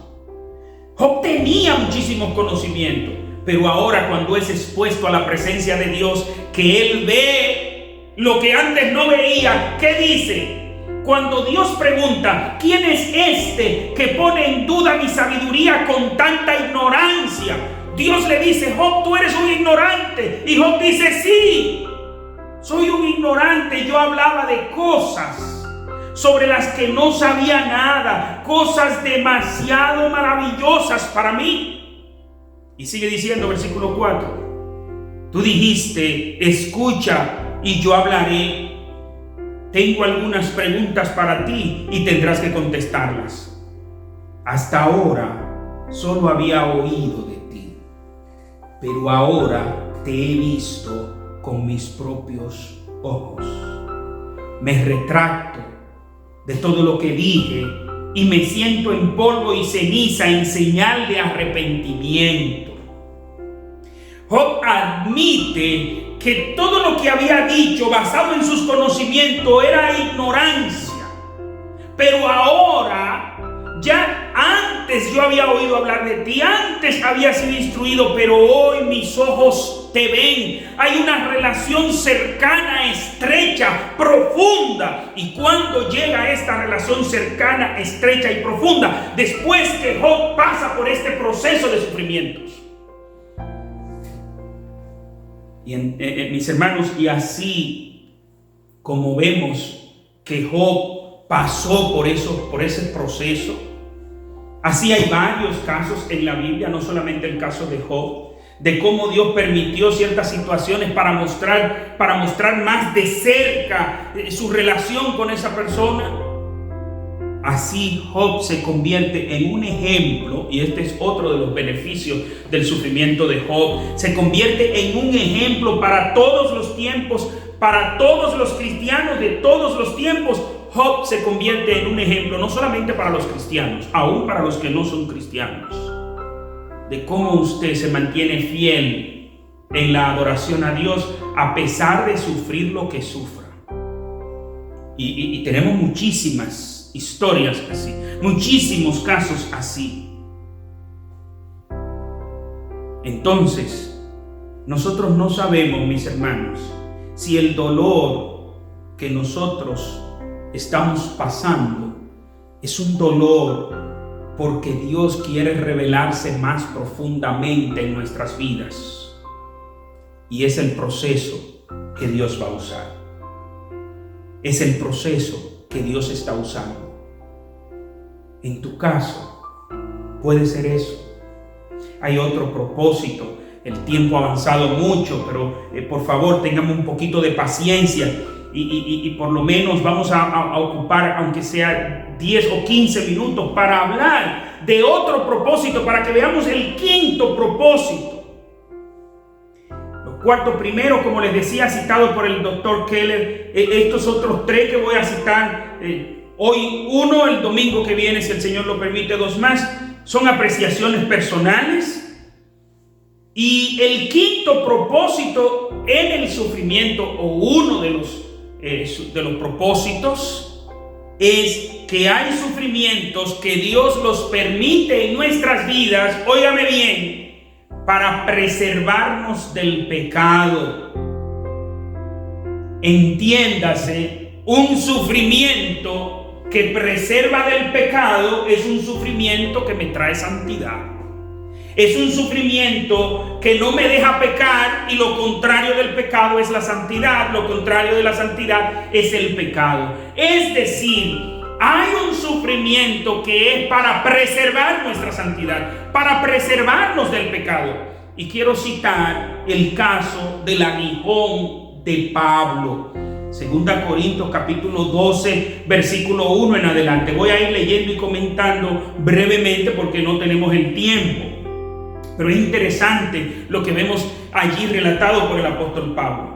Job tenía muchísimos conocimientos, pero ahora cuando es expuesto a la presencia de Dios, que él ve lo que antes no veía, ¿qué dice? Cuando Dios pregunta: ¿quién es este que pone en duda mi sabiduría con tanta ignorancia? Dios le dice: Job, tú eres un ignorante. Y Job dice: sí, soy un ignorante. Yo hablaba de cosas sobre las que no sabía nada, cosas demasiado maravillosas para mí. Y sigue diciendo, versículo 4: tú dijiste: escucha y yo hablaré. Tengo algunas preguntas para ti y tendrás que contestarlas. Hasta ahora solo había oído de ti, pero ahora te he visto con mis propios ojos. Me retracto de todo lo que dije y me siento en polvo y ceniza en señal de arrepentimiento. Job admite que todo lo que había dicho basado en sus conocimientos era ignorancia. Pero ahora, ya antes yo había oído hablar de ti, antes había sido instruido, pero hoy mis ojos te ven. Hay una relación cercana, estrecha, profunda. Y cuando llega esta relación cercana, estrecha y profunda, después que Job pasa por este proceso de sufrimientos. Y mis hermanos, y así como vemos que Job pasó por ese proceso, así hay varios casos en la Biblia, no solamente el caso de Job, de cómo Dios permitió ciertas situaciones para mostrar más de cerca su relación con esa persona. Así Job se convierte en un ejemplo, y este es otro de los beneficios del sufrimiento de Job. Se convierte en un ejemplo para todos los tiempos, para todos los cristianos de todos los tiempos. Job se convierte en un ejemplo no solamente para los cristianos, aún para los que no son cristianos, de cómo usted se mantiene fiel en la adoración a Dios a pesar de sufrir lo que sufra. Y tenemos muchísimas historias así, muchísimos casos así. Entonces, nosotros no sabemos, mis hermanos, si el dolor que nosotros estamos pasando es un dolor porque Dios quiere revelarse más profundamente en nuestras vidas, y es el proceso que Dios va a usar. Es el proceso que Dios está usando. En tu caso, puede ser eso. Hay otro propósito. El tiempo ha avanzado mucho, pero por favor tengamos un poquito de paciencia. y por lo menos vamos a ocupar, aunque sea 10 o 15 minutos, para hablar de otro propósito, para que veamos el quinto propósito. Los cuatro primeros, como les decía, citado por el doctor Keller. Estos otros tres que voy a citar, hoy uno, el domingo que viene, si el Señor lo permite, dos más, son apreciaciones personales. Y el quinto propósito en el sufrimiento, o uno de los propósitos, es que hay sufrimientos que Dios los permite en nuestras vidas, óigame bien, para preservarnos del pecado. Entiéndase, un sufrimiento que preserva del pecado es un sufrimiento que me trae santidad. Es un sufrimiento que no me deja pecar, y lo contrario del pecado es la santidad. Lo contrario de la santidad es el pecado. Es decir, hay un sufrimiento que es para preservar nuestra santidad, para preservarnos del pecado. Y quiero citar el caso del aguijón de Pablo. 2 Corintios capítulo 12, versículo 1 en adelante. Voy a ir leyendo y comentando brevemente porque no tenemos el tiempo. Pero es interesante lo que vemos allí relatado por el apóstol Pablo.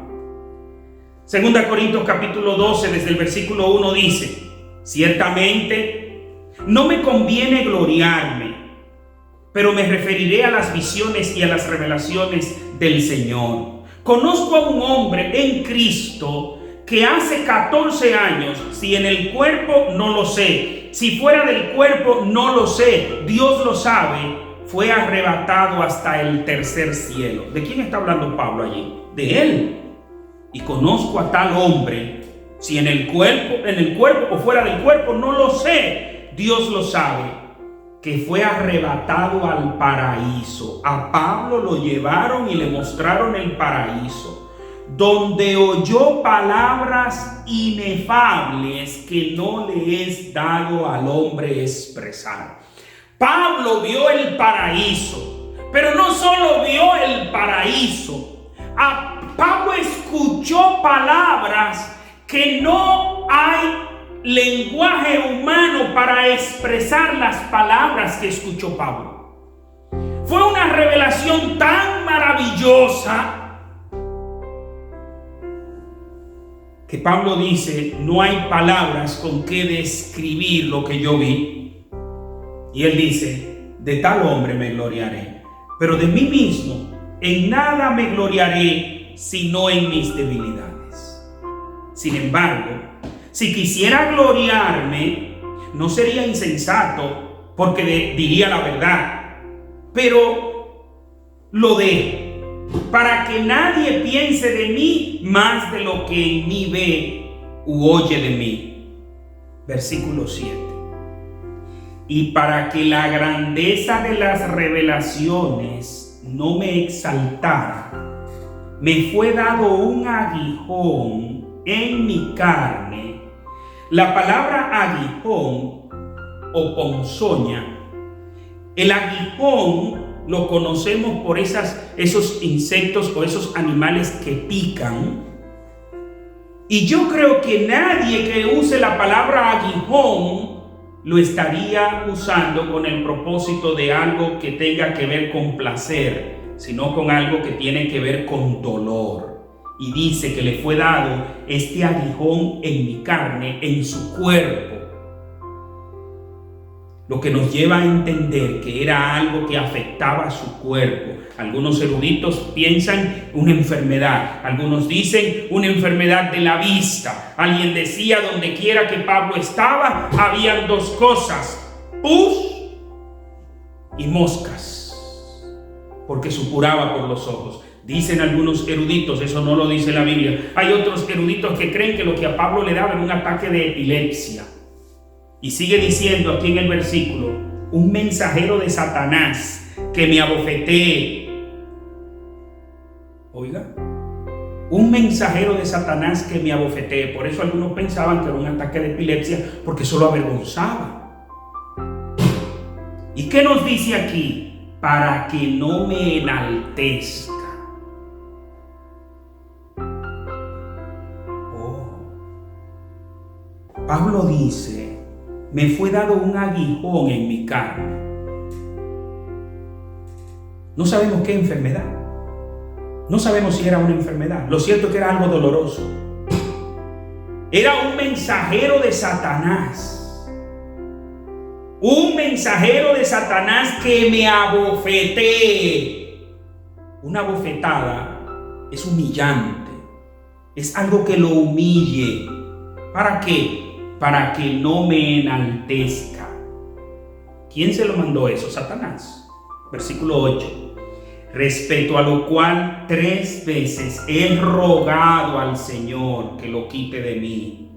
2 Corintios capítulo 12, desde el versículo 1 dice: ciertamente no me conviene gloriarme, pero me referiré a las visiones y a las revelaciones del Señor. Conozco a un hombre en Cristo que hace 14 años, si en el cuerpo no lo sé, si fuera del cuerpo no lo sé, Dios lo sabe, fue arrebatado hasta el tercer cielo. ¿De quién está hablando Pablo allí? De él. Y conozco a tal hombre, si en el cuerpo o fuera del cuerpo, no lo sé, Dios lo sabe, que fue arrebatado al paraíso. A Pablo lo llevaron y le mostraron el paraíso, donde oyó palabras inefables que no le es dado al hombre expresar. Pablo vio el paraíso, pero no solo vio el paraíso. Pablo escuchó palabras que no hay lenguaje humano para expresar las palabras que escuchó Pablo. Fue una revelación tan maravillosa que Pablo dice: no hay palabras con que describir lo que yo vi. Y él dice: de tal hombre me gloriaré, pero de mí mismo en nada me gloriaré, sino en mis debilidades. Sin embargo, si quisiera gloriarme, no sería insensato, porque diría la verdad, pero lo dejo, para que nadie piense de mí más de lo que en mí ve u oye de mí. Versículo 7. Y para que la grandeza de las revelaciones no me exaltara, me fue dado un aguijón en mi carne. La palabra aguijón o ponzoña, el aguijón lo conocemos por esos insectos o esos animales que pican. Y yo creo que nadie que use la palabra aguijón lo estaría usando con el propósito de algo que tenga que ver con placer, sino con algo que tiene que ver con dolor. Y dice que le fue dado este aguijón en mi carne, en su cuerpo. Lo que nos lleva a entender que era algo que afectaba a su cuerpo. Algunos eruditos piensan una enfermedad, algunos dicen una enfermedad de la vista. Alguien decía: donde quiera que Pablo estaba, habían dos cosas: pus y moscas, porque supuraba por los ojos. Dicen algunos eruditos, eso no lo dice la Biblia. Hay otros eruditos que creen que lo que a Pablo le daba era un ataque de epilepsia. Y sigue diciendo aquí en el versículo: un mensajero de Satanás que me abofetee. Oiga, un mensajero de Satanás que me abofetee. Por eso algunos pensaban que era un ataque de epilepsia, porque eso lo avergonzaba. ¿Y qué nos dice aquí? Para que no me enaltezca. Pablo dice, me fue dado un aguijón en mi carne. No sabemos qué enfermedad. No sabemos si era una enfermedad. Lo cierto es que era algo doloroso. Era un mensajero de Satanás. Un mensajero de Satanás que me abofetee. Una bofetada es humillante. Es algo que lo humille. ¿Para qué? Para que no me enaltezca. ¿Quién se lo mandó eso? Satanás. Versículo 8. Respecto a lo cual 3 veces he rogado al Señor que lo quite de mí.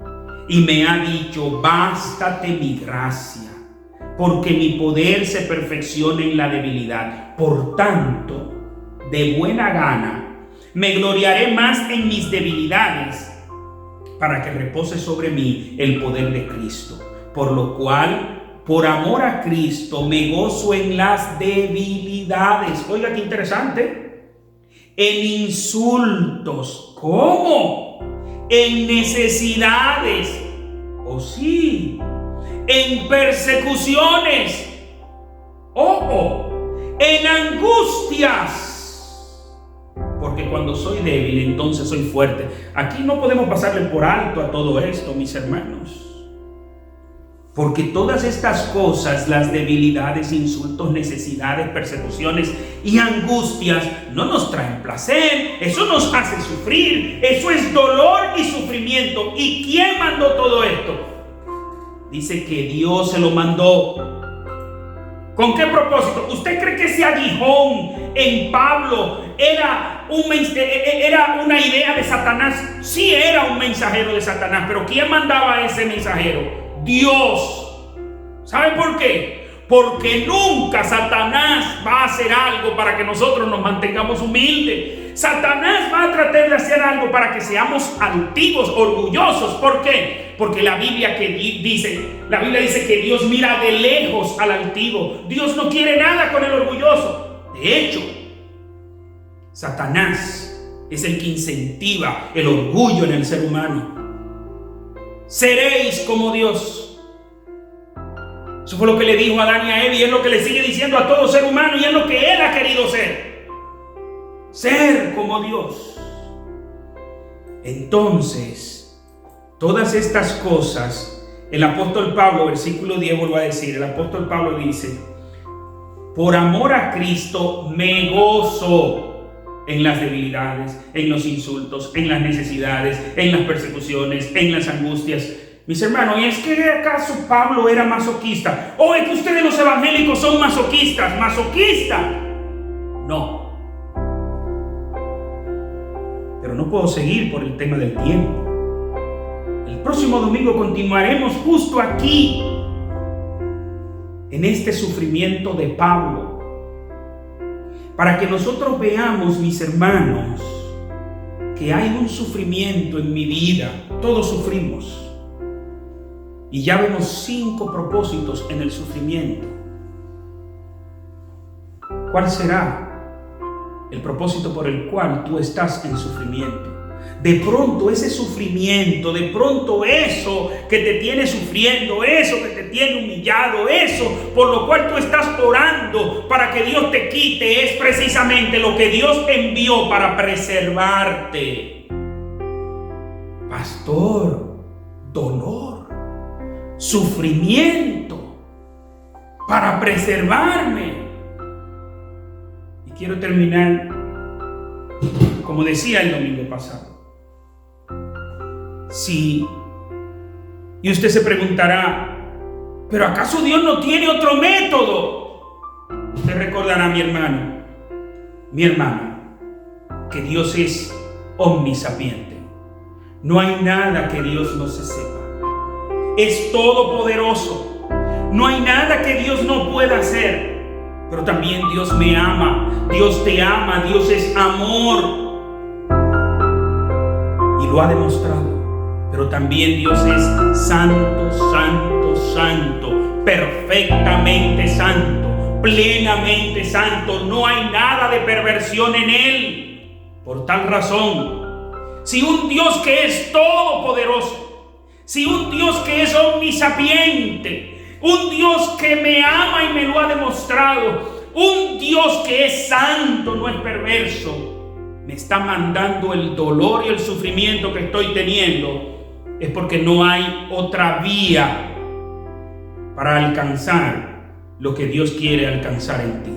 Y me ha dicho, bástate mi gracia, porque mi poder se perfecciona en la debilidad. Por tanto, de buena gana, me gloriaré más en mis debilidades, para que repose sobre mí el poder de Cristo. Por lo cual, por amor a Cristo, me gozo en las debilidades. Oiga, qué interesante. En insultos. ¿Cómo? En necesidades. ¿Oh, sí? En persecuciones. En angustias. Porque cuando soy débil, entonces soy fuerte. Aquí no podemos pasarle por alto a todo esto, mis hermanos. Porque todas estas cosas, las debilidades, insultos, necesidades, persecuciones y angustias, no nos traen placer. Eso nos hace sufrir. Eso es dolor y sufrimiento. ¿Y quién mandó todo esto? Dice que Dios se lo mandó. ¿Con qué propósito? ¿Usted cree que ese aguijón en Pablo era una idea de Satanás? Sí, era un mensajero de Satanás. Pero ¿quién mandaba a ese mensajero? Dios. ¿Saben por qué? Porque nunca Satanás va a hacer algo para que nosotros nos mantengamos humildes. Satanás va a tratar de hacer algo para que seamos altivos, orgullosos. ¿Por qué? Porque la Biblia dice que Dios mira de lejos al altivo. Dios no quiere nada con el orgulloso. De hecho, Satanás es el que incentiva el orgullo en el ser humano. Seréis como Dios. Eso fue lo que le dijo a Adán y a Eva, y es lo que le sigue diciendo a todo ser humano, y es lo que él ha querido ser. Ser como Dios. Entonces, todas estas cosas, el apóstol Pablo, versículo 10, vuelvo a decir, el apóstol Pablo dice, por amor a Cristo me gozo en las debilidades, en los insultos, en las necesidades, en las persecuciones, en las angustias. Mis hermanos, ¿y es que acaso Pablo era masoquista? ¿O es que ustedes los evangélicos son masoquistas? ¿Masoquistas? No. Pero no puedo seguir por el tema del tiempo. El próximo domingo continuaremos justo aquí, en este sufrimiento de Pablo, para que nosotros veamos, mis hermanos, que hay un sufrimiento en mi vida. Todos sufrimos. Y ya vemos 5 propósitos en el sufrimiento. ¿Cuál será el propósito por el cual tú estás en sufrimiento? De pronto ese sufrimiento, de pronto eso que te tiene sufriendo, eso que te tiene humillado, eso por lo cual tú estás orando para que Dios te quite, es precisamente lo que Dios envió para preservarte. Pastor, dolor, sufrimiento para preservarme. Y quiero terminar como decía el domingo pasado. Sí. Y usted se preguntará, ¿pero acaso Dios no tiene otro método? Usted recordará, mi hermano, mi hermana, que Dios es omnisapiente. No hay nada que Dios no se sepa. Es todopoderoso. No hay nada que Dios no pueda hacer. Pero también Dios me ama. Dios te ama. Dios es amor. Y lo ha demostrado. Pero también Dios es santo, santo, santo, perfectamente santo, plenamente santo. No hay nada de perversión en Él. Por tal razón, si un Dios que es todopoderoso, si un Dios que que es omnisapiente, un Dios que me ama y me lo ha demostrado, un Dios que es santo, no es perverso, me está mandando el dolor y el sufrimiento que estoy teniendo, es porque no hay otra vía para alcanzar lo que Dios quiere alcanzar en ti.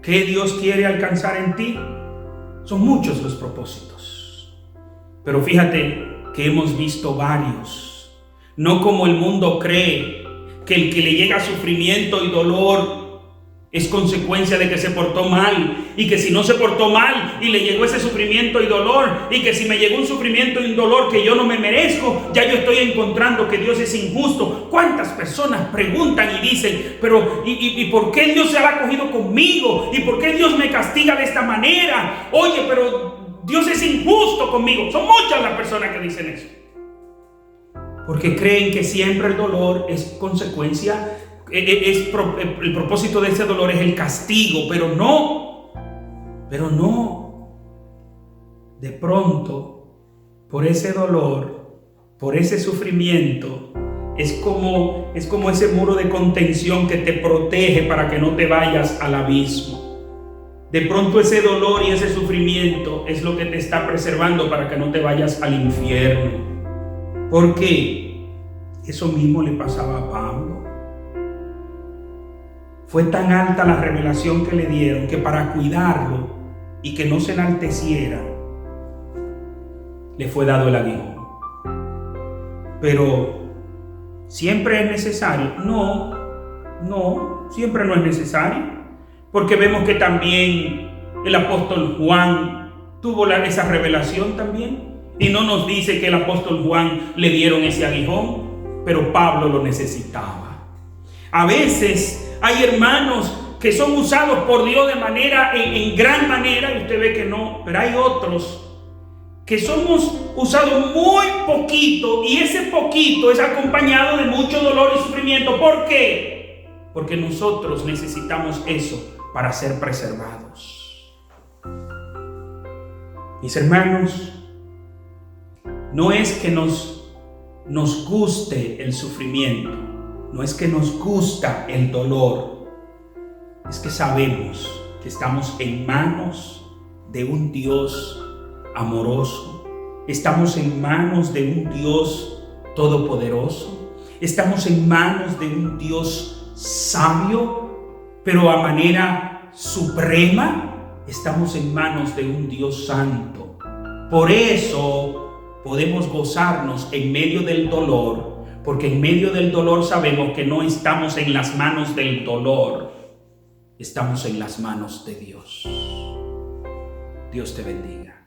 ¿Qué Dios quiere alcanzar en ti? Son muchos los propósitos, pero fíjate que hemos visto varios. No como el mundo cree, que el que le llega sufrimiento y dolor es consecuencia de que se portó mal, y que si no se portó mal y le llegó ese sufrimiento y dolor, y que si me llegó un sufrimiento y un dolor que yo no me merezco, ya yo estoy encontrando que Dios es injusto. ¿Cuántas personas preguntan y dicen, pero ¿y por qué Dios se ha acogido conmigo? ¿Y por qué Dios me castiga de esta manera? Oye, pero Dios es injusto conmigo. Son muchas las personas que dicen eso, porque creen que siempre el dolor es consecuencia, el propósito de ese dolor es el castigo, pero no. De pronto, por ese dolor, por ese sufrimiento, es como ese muro de contención que te protege para que no te vayas al abismo. De pronto ese dolor y ese sufrimiento es lo que te está preservando para que no te vayas al infierno. ¿Por qué? Eso mismo le pasaba a Pablo. Fue tan alta la revelación que le dieron que para cuidarlo y que no se enalteciera, le fue dado el aguijón. Pero ¿siempre es necesario? No, siempre no es necesario, porque vemos que también el apóstol Juan tuvo esa revelación también, y no nos dice que el apóstol Juan le dieron ese aguijón, pero Pablo lo necesitaba. A veces hay hermanos que son usados por Dios de manera, en gran manera, y usted ve que no, pero hay otros que somos usados muy poquito, y ese poquito es acompañado de mucho dolor y sufrimiento. ¿Por qué? Porque nosotros necesitamos eso para ser preservados. Mis hermanos, no es que nos guste el sufrimiento, no es que nos gusta el dolor, es que sabemos que estamos en manos de un Dios amoroso, estamos en manos de un Dios todopoderoso, estamos en manos de un Dios sabio, pero a manera suprema, estamos en manos de un Dios santo. Por eso podemos gozarnos en medio del dolor, porque en medio del dolor sabemos que no estamos en las manos del dolor, estamos en las manos de Dios. Dios te bendiga.